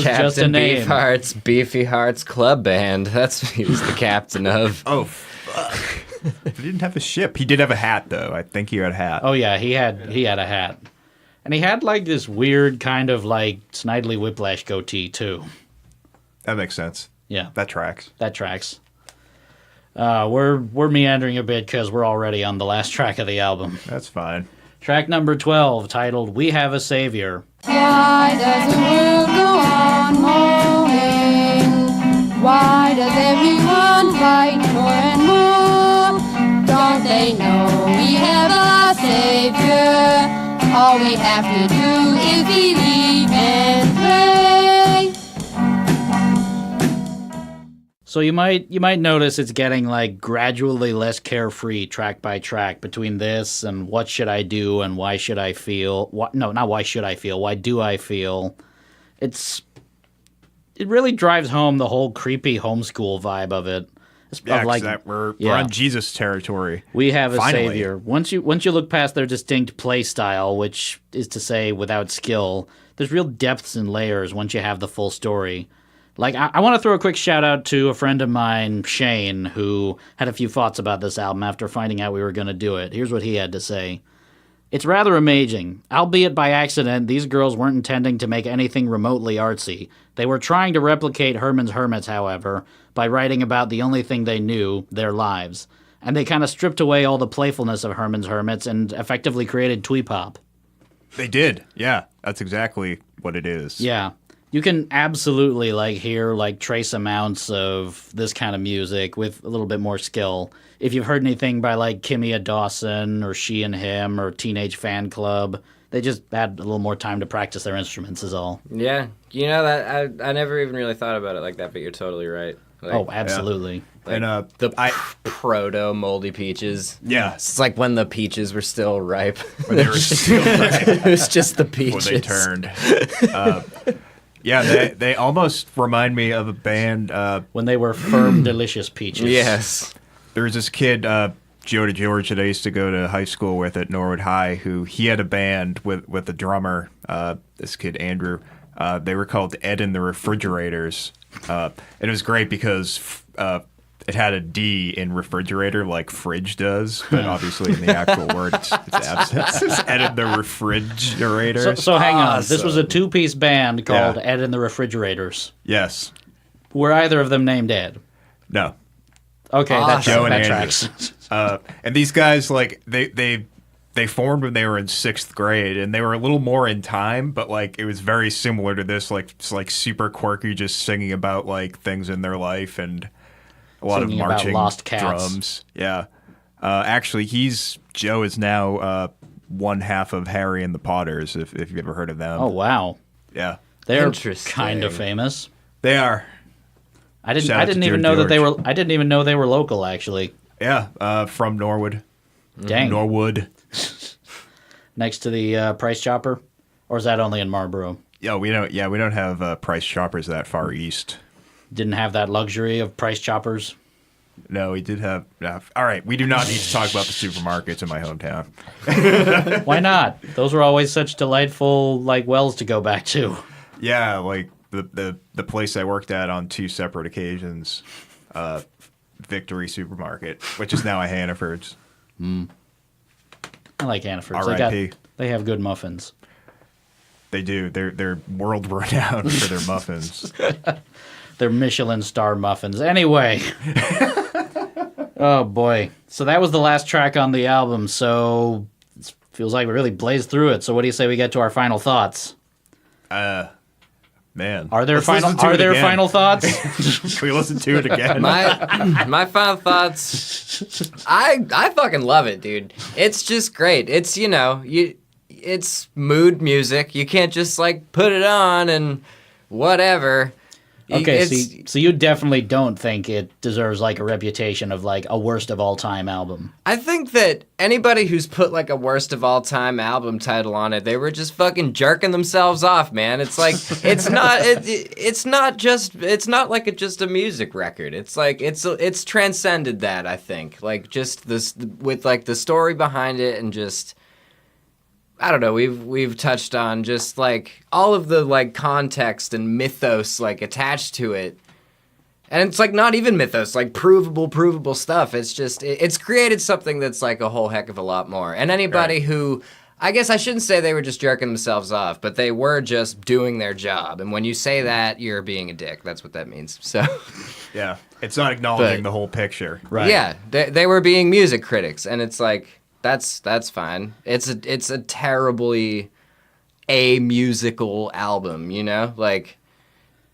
just a name. Captain Beefheart's Beefy Hearts Club Band. That's what he was the captain of. Oh, fuck. He didn't have a ship. He did have a hat, though. I think he had a hat. Oh, yeah, he had a hat. And he had, like, this weird kind of, like, Snidely Whiplash goatee, too. That makes sense. Yeah. That tracks. We're meandering a bit because we're already on the last track of the album. That's fine. Track number 12, titled We Have a Savior. Why does the world go on mowing? Why does everyone fight more and more? Don't they know we have a Savior? All we have to do is believe and pray. So you might notice it's getting like gradually less carefree track by track between this and What Should I Do and Why Should I Feel? No, not Why Should I Feel? Why Do I Feel? It really drives home the whole creepy homeschool vibe of it. Yeah, we're on Jesus territory. We have a Finally. savior. Once you look past their distinct play style, which is to say without skill, there's real depths and layers once you have the full story. Like, I want to throw a quick shout-out to a friend of mine, Shane, who had a few thoughts about this album after finding out we were going to do it. Here's what he had to say. It's rather amazing. Albeit by accident, these girls weren't intending to make anything remotely artsy. They were trying to replicate Herman's Hermits, however, by writing about the only thing they knew, their lives. And they kind of stripped away all the playfulness of Herman's Hermits and effectively created twee pop. They did. Yeah, that's exactly what it is. Yeah. You can absolutely like hear like trace amounts of this kind of music with a little bit more skill. If you've heard anything by like Kimia Dawson or She and Him or Teenage Fan Club, they just had a little more time to practice their instruments is all. Yeah, you know that I never even really thought about it like that, but you're totally right. Like, Oh, absolutely. like And the proto moldy peaches. yeah, It's like when the peaches were still ripe. when they were still It was just the peaches. before they turned. Yeah, they almost remind me of a band. When they were firm, delicious peaches. Yes. There was this kid, Joe DeGeorge, that I used to go to high school with at Norwood High, who he had a band with a drummer, this kid Andrew. They were called Ed and the Refrigerators. And it was great because it had a D in refrigerator like fridge does, but obviously in the actual word it's absent. It's Ed and the Refrigerators. So hang on. This was a Awesome. two-piece band called Yeah. Ed and the Refrigerators. Yes. Were either of them named Ed? No. Okay, Awesome. Joe and that Andrew. tracks. And these guys, like, they formed when they were in 6th grade, and they were a little more in time, but, like, it was very similar to this, like, it's, like, super quirky, just singing about, like, things in their life and a lot Singing of about marching lost cats. drums. Yeah. Actually, Joe is now one half of Harry and the Potters, if you've ever heard of them. Oh, wow. Yeah. They're Interesting. kind of famous. They are. I didn't Shout out to even Joe know that they George. were I didn't even know they were local actually. Yeah, from Norwood. Dang. Norwood. Next to the Price Chopper, or is that only in Marlboro? Yeah, we don't have Price Choppers that far east. Didn't have that luxury of Price Choppers. No, we did have. All right, we do not need to talk about the supermarkets in my hometown. Why not? Those were always such delightful like wells to go back to. Yeah, like the place I worked at on 2 separate occasions, Victory Supermarket, which is now a Hannaford's. I like Hannaford's. R.I.P. They have good muffins. They do. They're world renowned for their muffins. They're Michelin star muffins. Anyway. Oh boy. So that was the last track on the album. So it feels like we really blazed through it. So what do you say we get to our final thoughts? Man, Are there Let's listen to final it again. final thoughts? Can we listen to it again? My final thoughts. I fucking love it, dude. It's just great. It's it's mood music. You can't just like put it on and whatever. Okay, It's- so you definitely don't think it deserves like a reputation of like a worst of all time album. I think that anybody who's put like a worst of all time album title on it, they were just fucking jerking themselves off, man. It's like it's not like just a music record. It's like it's transcended that, I think. Like just this with like the story behind it and just I don't know, we've touched on just like all of the like context and mythos like attached to it. And it's like not even mythos, like provable stuff. It's just it's created something that's like a whole heck of a lot more. And anybody who I guess I shouldn't say they were just jerking themselves off, but they were just doing their job. And when you say that, you're being a dick. That's what that means. So Yeah, it's not acknowledging But- the whole picture. Right. yeah, they were being music critics, and it's like that's fine. It's a terribly amusical album, you know? Like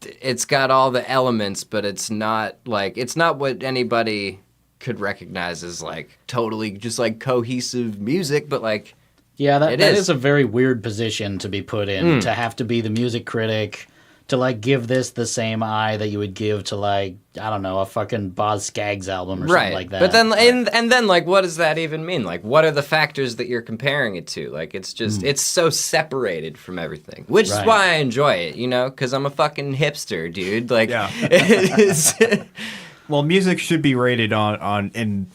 it's got all the elements, but it's not what anybody could recognize as like totally just like cohesive music, but like Yeah, that It is is. a very weird position to be put in, to have to be the music critic, to like give this the same eye that you would give to like, I don't know, a fucking Boz Skaggs album or something like that. But then and then like what does that even mean? Like what are the factors that you're comparing it to? Like it's just it's so separated from everything. Which Right. is why I enjoy it, you know, cuz I'm a fucking hipster, dude. Like Yeah. it's Well, music should be rated on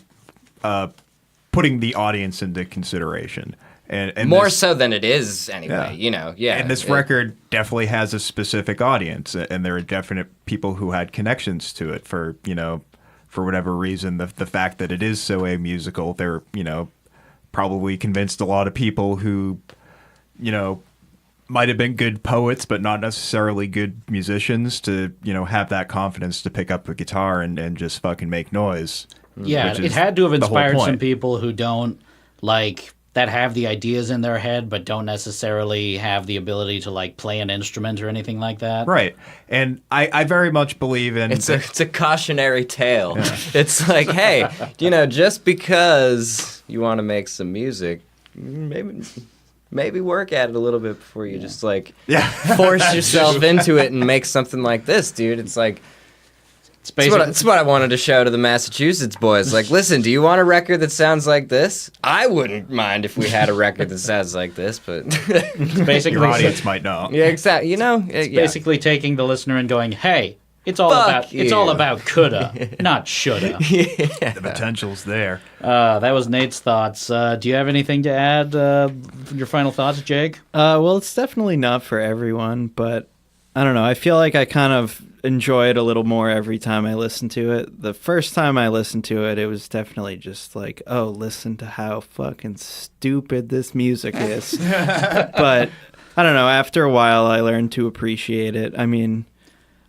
putting the audience into consideration. And more this, so than it is anyway, Yeah. you know. Yeah. And this record definitely has a specific audience, and there are definite people who had connections to it for whatever reason. The fact that it is so amusical, they're probably convinced a lot of people who might have been good poets but not necessarily good musicians to have that confidence to pick up the guitar and just fucking make noise. yeah, which it is had to have the whole inspired some point. people who don't like that have the ideas in their head but don't necessarily have the ability to like play an instrument or anything like that. Right. And I very much believe in... It's a cautionary tale. Yeah. It's like, hey, just because you want to make some music, maybe work at it a little bit before you just like force yourself into it and make something like this, dude. It's like... It's what I wanted to show to the Massachusetts boys. Like, listen, do you want a record that sounds like this? I wouldn't mind if we had a record that sounds like this, but basically your audience might know. Yeah, exactly. It's basically taking the listener and going, "Hey, it's all about coulda, not shoulda." Yeah. The potential's there. That was Nate's thoughts. Do you have anything to add? Your final thoughts, Jake? Well, it's definitely not for everyone, but I don't know. I feel like I kind of enjoy it a little more every time I listen to it. The first time I listened to it, it was definitely just like, oh, listen to how fucking stupid this music is. But I don't know. After a while, I learned to appreciate it. I mean,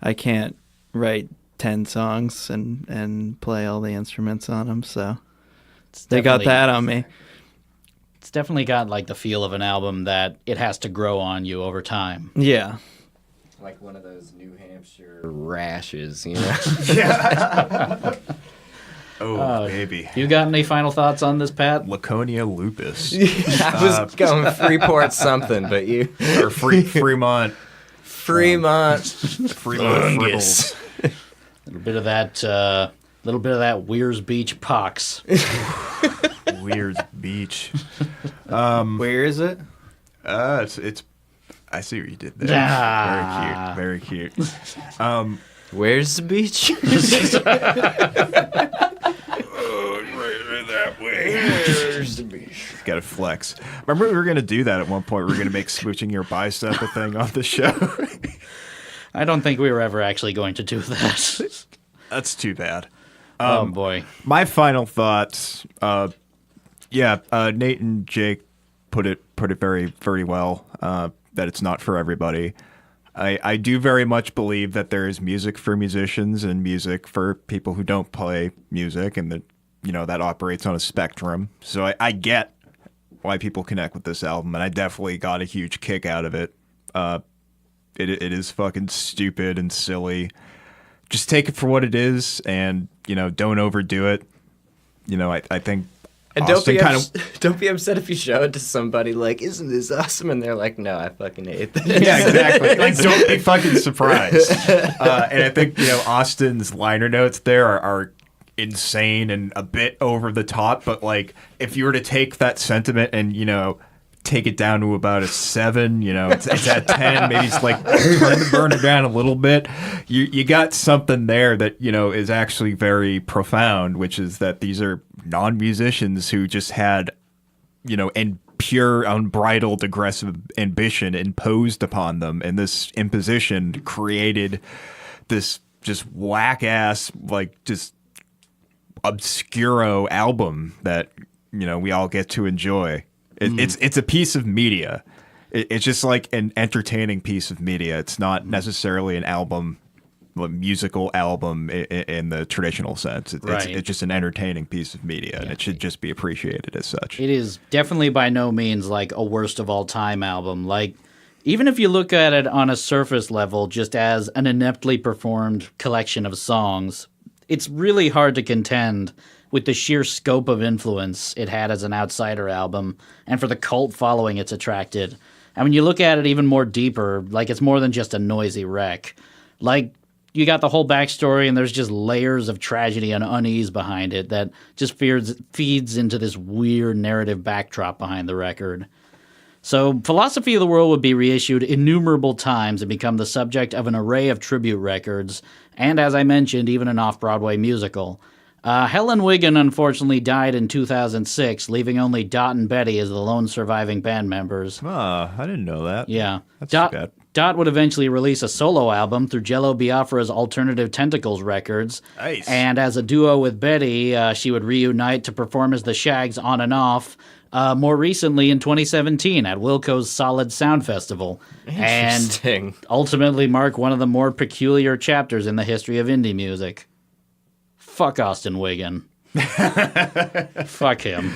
I can't write 10 songs and play all the instruments on them, so they got that on me. It's definitely got like the feel of an album that it has to grow on you over time. Yeah. Like one of those New Hampshire rashes, Yeah. Oh, baby. You got any final thoughts on this, Pat? Laconia lupus. I was going Freeport something, but you... Or Fremont. Fremont frittles. A little bit of that Weir's Beach pox. Weir's Beach. Where is it? It's I see what you did there. Very cute. Where's the beach? Right that way. Where's the beach? Got to flex. Remember we were going to do that at one point. We were going to make smooching your bicep a thing on the show. I don't think we were ever actually going to do that. That's too bad. Oh, boy. My final thoughts. Nate and Jake put it very, very well. That it's not for everybody. I do very much believe that there is music for musicians and music for people who don't play music, and that that operates on a spectrum. So I get why people connect with this album, and I definitely got a huge kick out of it. It is fucking stupid and silly. Just take it for what it is, and don't overdo it. I think. And don't be upset if you show it to somebody like, isn't this awesome? And they're like, no, I fucking hate this. Yeah, exactly. Like, don't be fucking surprised. And I think, Austin's liner notes there are insane and a bit over the top. But, like, if you were to take that sentiment and, take it down to about a 7, it's at 10, maybe it's like burn it down a little bit. You got something there that, is actually very profound, which is that these are non-musicians who just had, and pure unbridled aggressive ambition imposed upon them. And this imposition created this just whack-ass, like just obscuro album that, we all get to enjoy. It's a piece of media. It's just like an entertaining piece of media. It's not necessarily an album, a musical album in the traditional sense. It's just an entertaining piece of media, and it should just be appreciated as such. It is definitely by no means like a worst of all time album. Like, even if you look at it on a surface level, just as an ineptly performed collection of songs, it's really hard to contend with the sheer scope of influence it had as an outsider album, and for the cult following it's attracted. And when you look at it even more deeper, like, it's more than just a noisy wreck. Like, you got the whole backstory, and there's just layers of tragedy and unease behind it that just feeds into this weird narrative backdrop behind the record. So, Philosophy of the World would be reissued innumerable times and become the subject of an array of tribute records, and as I mentioned, even an off-Broadway musical. Helen Wiggin unfortunately died in 2006, leaving only Dot and Betty as the lone surviving band members. I didn't know that. Yeah. That's too bad. Dot would eventually release a solo album through Jello Biafra's Alternative Tentacles Records. Nice. And as a duo with Betty, she would reunite to perform as the Shaggs on and off, more recently in 2017 at Wilco's Solid Sound Festival. Interesting. And ultimately mark one of the more peculiar chapters in the history of indie music. Fuck Austin Wiggin. Fuck him.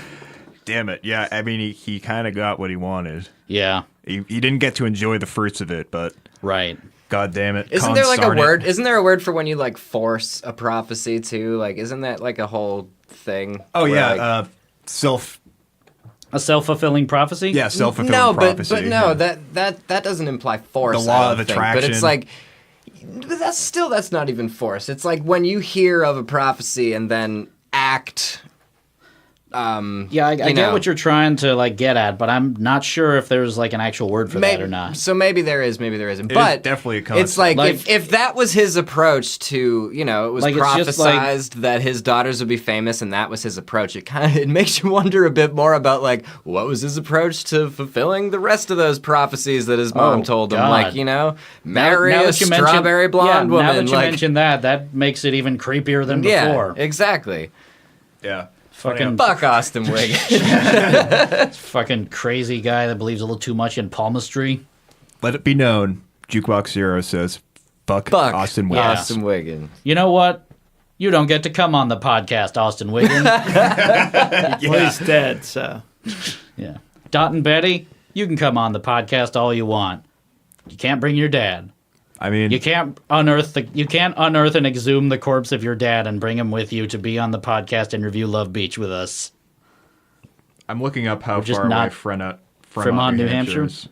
Damn it. Yeah, I mean, he kind of got what he wanted. Yeah, He didn't get to enjoy the fruits of it, but right. God damn it. Isn't there like a consarn it. word? Isn't there a word for when you like force a prophecy too? Like, isn't that like a whole thing? Oh, where, yeah. like- A self-fulfilling prophecy? Yeah, self-fulfilling no, prophecy. but no, yeah. that doesn't imply force. The law I of don't think. attraction. But it's like that's not even force. It's like when you hear of a prophecy and then act. Yeah, I get what you're trying to like get at, but I'm not sure if there's like an actual word for that or not. So maybe there is, maybe there isn't. It But is definitely a concept. it's like, Like- if that was his approach to, it was Like, it's just like- prophesized that his daughters would be famous, and that was his approach. It makes you wonder a bit more about like what was his approach to fulfilling the rest of those prophecies that his mom told him. God. Like marry Now a that you mention- strawberry blonde woman. Now that you like, mention that makes it even creepier than yeah, before. exactly. Yeah. Fucking Fuck Austin Wiggin. fucking crazy guy that believes a little too much in palmistry. Let it be known, Jukebox Zero says, fuck Fuck Austin Wiggin. Austin Wiggin. You know what? You don't get to come on the podcast, Austin Wiggin. Well, he's dead, so. Yeah. Dot and Betty, you can come on the podcast all you want. You can't bring your dad. I mean, You can't unearth and exhume the corpse of your dad and bring him with you to be on the podcast and review Love Beach with us. I'm looking up how just far away not- Fremont, New Hampshire? is.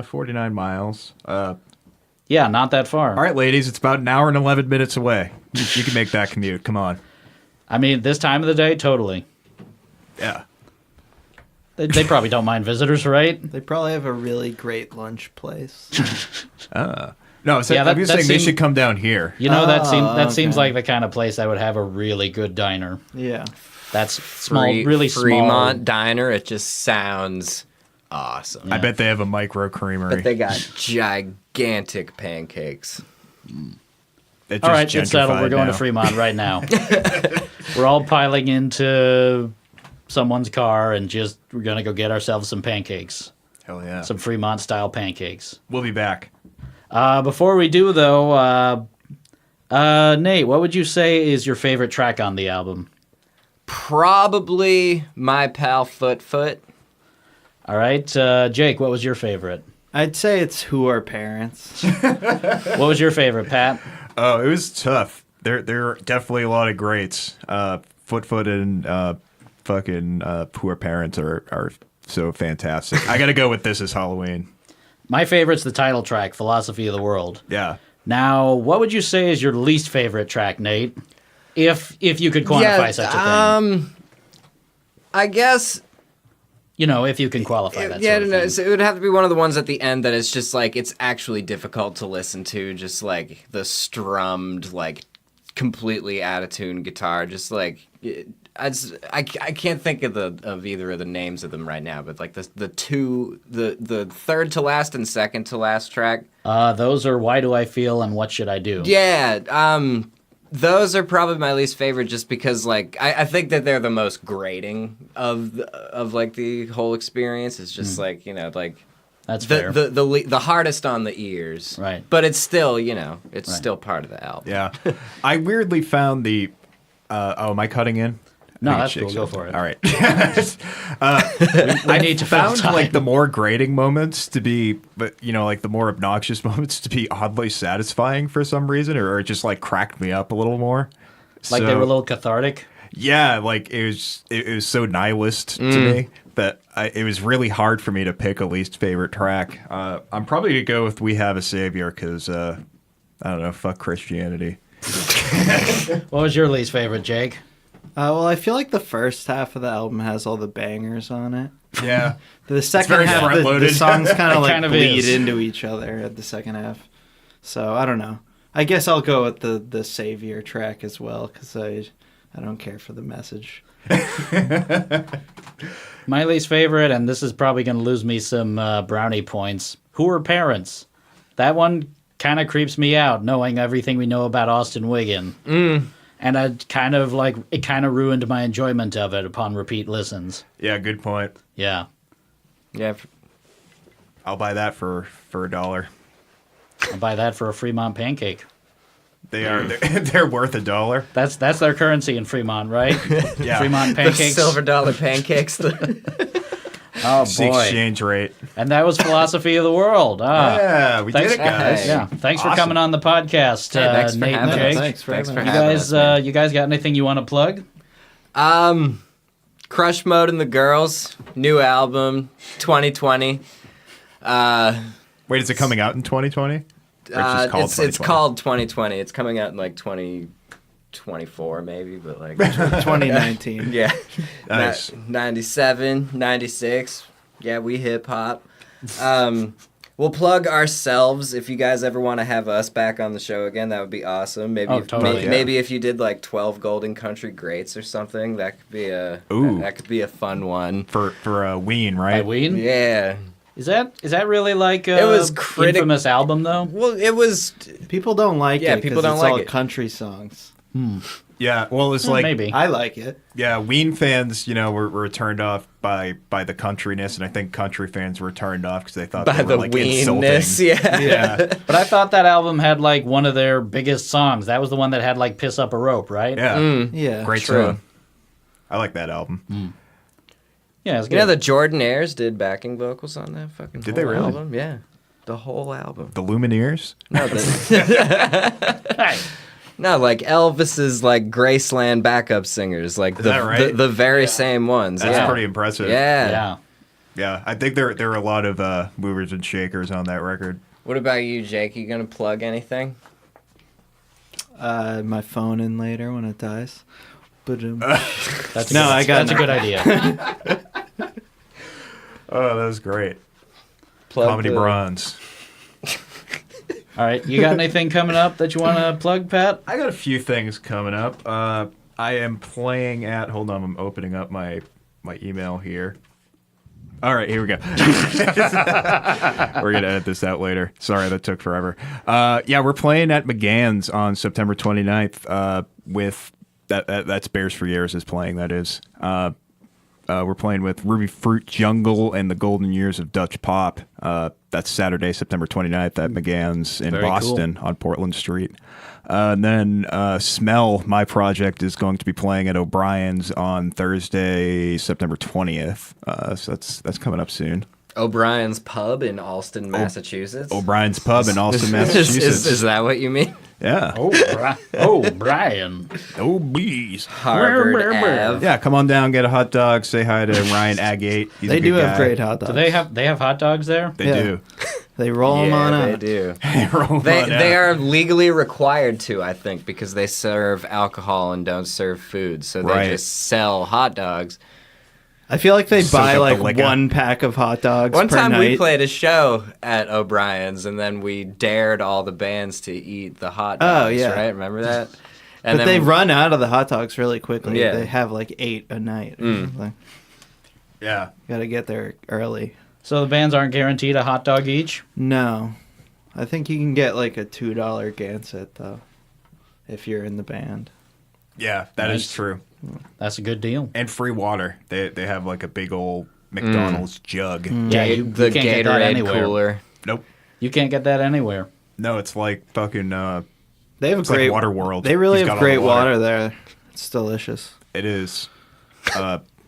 49 miles. Yeah, not that far. All right, ladies, it's about an hour and 11 minutes away. You can make that commute. Come on. I mean, this time of the day, totally. Yeah. They probably don't mind visitors, right? They probably have a really great lunch place. No, so Yeah, I'm just that saying they seemed- should come down here. You know, that Oh, seems okay. like the kind of place that would have a really good diner. Yeah. That's small, really Fremont small. Diner. It just sounds awesome. I bet they have a micro creamery. But they got gigantic pancakes. It's All just right, it's settled. gentrified We're going now. to Fremont right now. We're all piling into someone's car and we're going to go get ourselves some pancakes. Hell yeah. Some Fremont-style pancakes. We'll be back. Before we do, though, Nate, what would you say is your favorite track on the album? Probably My Pal Foot. All right, Jake, what was your favorite? I'd say it's Who Are Parents. What was your favorite, Pat? Oh, it was tough. There are definitely a lot of greats. Foot and fucking Poor Parents are so fantastic. I got to go with This Is Halloween. My favorite's the title track, Philosophy of the World. Yeah. Now, what would you say is your least favorite track, Nate? If you could quantify such a thing. I guess. If you can qualify that Yeah, sort of no, thing. so it would have to be one of the ones at the end that it's just like it's actually difficult to listen to. Just like the strummed, like completely out of tune guitar. Just like I can't think of either of the names of them right now. But like the third to last and second to last track. Those are Why Do I Feel and What Should I Do? Yeah, those are probably my least favorite, just because like I think that they're the most grating of like the whole experience. It's just like like That's fair. the hardest on the ears, Right. But it's still it's still part of the album. Yeah. I weirdly found the. Am I cutting in? No, I think that's it cool. shakes Go up. for it. All right. We need to fill Found time. like the more grating moments to be, but like the more obnoxious moments to be oddly satisfying for some reason, or it just like cracked me up a little more. Like they were a little cathartic. Yeah, like it was so nihilist to me that it was really hard for me to pick a least favorite track. I'm probably gonna go with "We Have a Savior" because I don't know, fuck Christianity. What was your least favorite, Jake? Well, I feel like the first half of the album has all the bangers on it. Yeah, The second very half, the front-loaded. songs kind It of like kind of bleed is. into each other at the second half. So I don't know. I guess I'll go with the Savior track as well because I don't care for the message. My least favorite, and this is probably going to lose me some brownie points. Who Are Parents? That one kind of creeps me out, knowing everything we know about Austin Wiggin. And it kind of ruined my enjoyment of it upon repeat listens. yeah, good point. Yeah. Yeah. I'll buy that for $1. I'll buy that for a Fremont pancake. They're worth $1. That's their currency in Fremont, right? Yeah. Fremont The pancakes. silver dollar pancakes. Oh It's the boy! exchange rate. And that was philosophy of the world. Ah, Yeah, we thanks- did it, guys. yeah. Thanks for Awesome. coming on the podcast, Hey, thanks for Nate and having Jake. us. Thanks for Thanks having for us. You having guys, us, man. you guys got anything you want to plug? Crush Mode and the Girls, new album, 2020. Wait, is it coming out in 2020? It's called 2020. It's coming out in like 2024 maybe, but like 2019. yeah. Nice. 97, 96. Yeah, we hip hop. We'll plug ourselves if you guys ever want to have us back on the show again. That would be awesome. Maybe Oh, totally. maybe if you did like 12 Golden Country Greats or something, that could be a fun one. For Ween, By right? Ween? Yeah. Is that really like a It was infamous album though? Well, it was People don't like Yeah, it. people 'cause don't it's like all it. country songs. Yeah. Well, it's like Maybe. I like it. yeah, Ween fans, were turned off by the countryness, and I think country fans were turned off because they thought by they were the like weenness. insulting. Yeah. Yeah. But I thought that album had like one of their biggest songs. That was the one that had like "Piss Up a Rope," right? Yeah. Yeah. Great True. song. I like that album. Yeah, it's good. You know the Jordanaires did backing vocals on that fucking Did whole they really? album? Yeah. The whole album. The Lumineers. No, Hey, no, like Elvis's like Graceland backup singers, like that right? the very same ones. That's yeah. pretty impressive. Yeah. yeah. Yeah, I think there are a lot of movers and shakers on that record. What about you, Jake? You gonna plug anything? My phone in later when it dies. But That's No, I got that's a good idea. Oh, that was great. Plug Comedy the- Bronze. All right, you got anything coming up that you want to plug, Pat? I got a few things coming up. I am playing at. Hold on, I'm opening up my email here. All right, here we go. We're gonna edit this out later. Sorry, that took forever. Yeah, we're playing at McGann's on September 29th. With that's Bears for Years is playing. That is. We're playing with Ruby Fruit Jungle and the Golden Years of Dutch Pop. That's Saturday, September 29th at McGann's in Very Boston on Portland Street. And then Smell, my project, is going to be playing at O'Brien's on Thursday, September 20th. So that's coming up soon. O'Brien's Pub in Alston, Massachusetts. O'Brien's Pub in Austin, Massachusetts. Is that what you mean? Yeah. Brian. Oh, bees. Harvard Brr, brr, brr. Ave. Yeah, come on down, get a hot dog, say hi to Ryan Agate. He's a they good do have guy. great hot dogs. Do they have hot dogs there? They Yeah. do. They roll them on Yeah, they out. do. Roll They on out. they are legally required to, I think, because they serve alcohol and don't serve food, so they Right. just sell hot dogs. I feel like they Soak buy up the like liquor. one pack of hot dogs One per time night. we played a show at O'Brien's, and then we dared all the bands to eat the hot dogs. Oh, yeah. Right? Remember that? And But they run out of the hot dogs really quickly. Yeah. They have like 8 a night or something. Yeah. Gotta get there early. So the bands aren't guaranteed a hot dog each? No. I think you can get like a $2 Gansett though, if you're in the band. Yeah, that is Nice. true. That's a good deal. And free water. They have like a big old McDonald's jug. Yeah, you the can't get that Gatorade anywhere. cooler. Nope. You can't get that anywhere. No, it's like fucking. They have It's like great Water World. They really He's got have all the great water. water there. It's delicious. It is.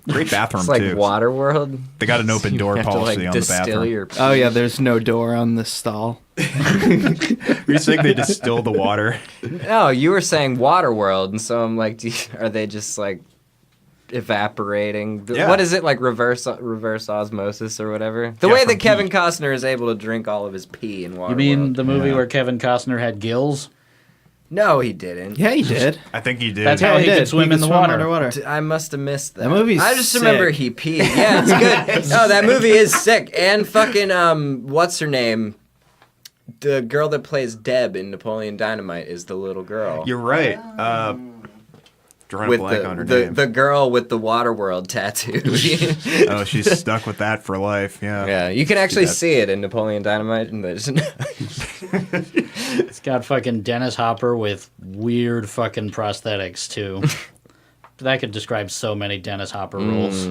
Great bathroom It's like too. Waterworld. They got an open door You have to, policy like, on the distill bathroom. your Oh yeah, there's no door on the stall. You think they distill the water? No, you were saying Waterworld, and so I'm like, are they just like evaporating? Yeah. What is it, like reverse osmosis or whatever? The Yeah, way from that Kevin heat. Costner is able to drink all of his pee in Waterworld. You mean the movie Yeah. where Kevin Costner had gills? No, he didn't. Yeah, he did. I think he did. That's how he did. could swim in the swim water. underwater. I must have missed that. That movie's I just sick. remember he peed. Yeah, it's good. No, that movie is sick. And fucking what's her name? The girl that plays Deb in Napoleon Dynamite is the little girl. You're right. Drawing a with blank on her the name. the girl with the Waterworld tattoo. Oh, she's stuck with that for life. Yeah. Yeah, you can actually that. see it in Napoleon Dynamite, and there's It's got fucking Dennis Hopper with weird fucking prosthetics too. That could describe so many Dennis Hopper roles.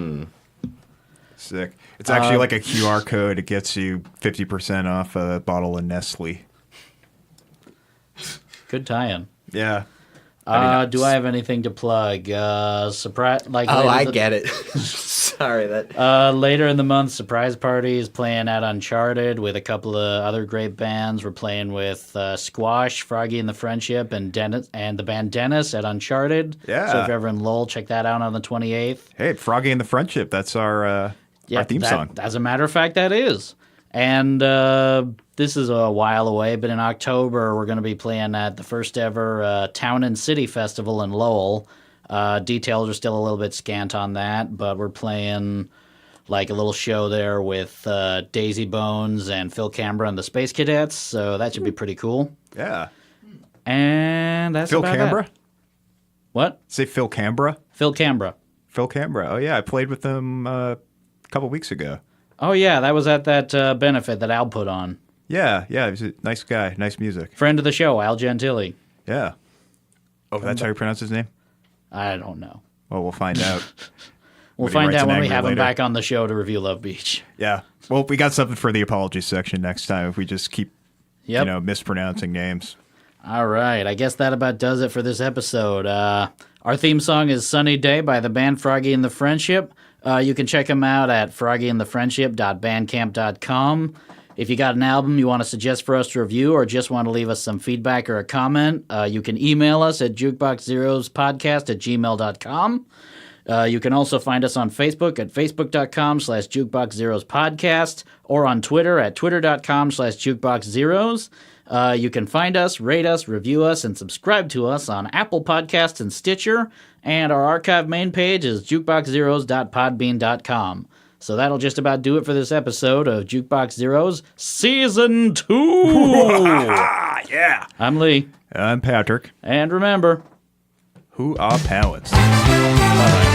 Sick. It's actually like a QR code. It gets you 50% off a bottle of Nestle. Good tie-in. Yeah. Do I have anything to plug? Surprise! Like I get it. Sorry that. Later in the month, Surprise Party is playing at Uncharted with a couple of other great bands. We're playing with Squash, Froggy and the Friendship, and Dennis and the band Dennis at Uncharted. Yeah. So if you're ever in Lowell, check that out on the 28th. Hey, Froggy and the Friendship. That's our theme song. As a matter of fact, that is. And this is a while away, but in October, we're going to be playing at the first ever Town and City Festival in Lowell. Details are still a little bit scant on that, but we're playing like a little show there with Daisy Bones and Phil Canberra and the Space Cadets, so that should be pretty cool. Yeah. And that's Phil about Canberra? that. What? Say Phil Canberra? Phil Canberra. Phil Canberra. Oh, yeah. I played with them a couple weeks ago. Oh, yeah, that was at that benefit that Al put on. Yeah. He was a nice guy. Nice music. Friend of the show, Al Gentili. Yeah. Oh, that's how you pronounce his name? I don't know. Well, we'll find out. We'll When he find writes out an when we angry have him later. back on the show to review Love Beach. Yeah. Well, we got something for the apology section next time if we just keep, Yep. mispronouncing names. All right. I guess that about does it for this episode. Our theme song is Sunny Day by the band Froggy and the Friendship. You can check them out at froggyandthefriendship.bandcamp.com. If you got an album you want to suggest for us to review or just want to leave us some feedback or a comment, you can email us at jukeboxzeroespodcast@gmail.com. You can also find us on Facebook at facebook.com/jukeboxzeroespodcast or on Twitter at twitter.com/jukeboxzeroes. You can find us, rate us, review us, and subscribe to us on Apple Podcasts and Stitcher. And our archive main page is jukeboxzeroes.podbean.com. So that'll just about do it for this episode of Jukebox Zeroes Season 2. Yeah. I'm Lee. I'm Patrick. And remember, Who are palates? bye-bye.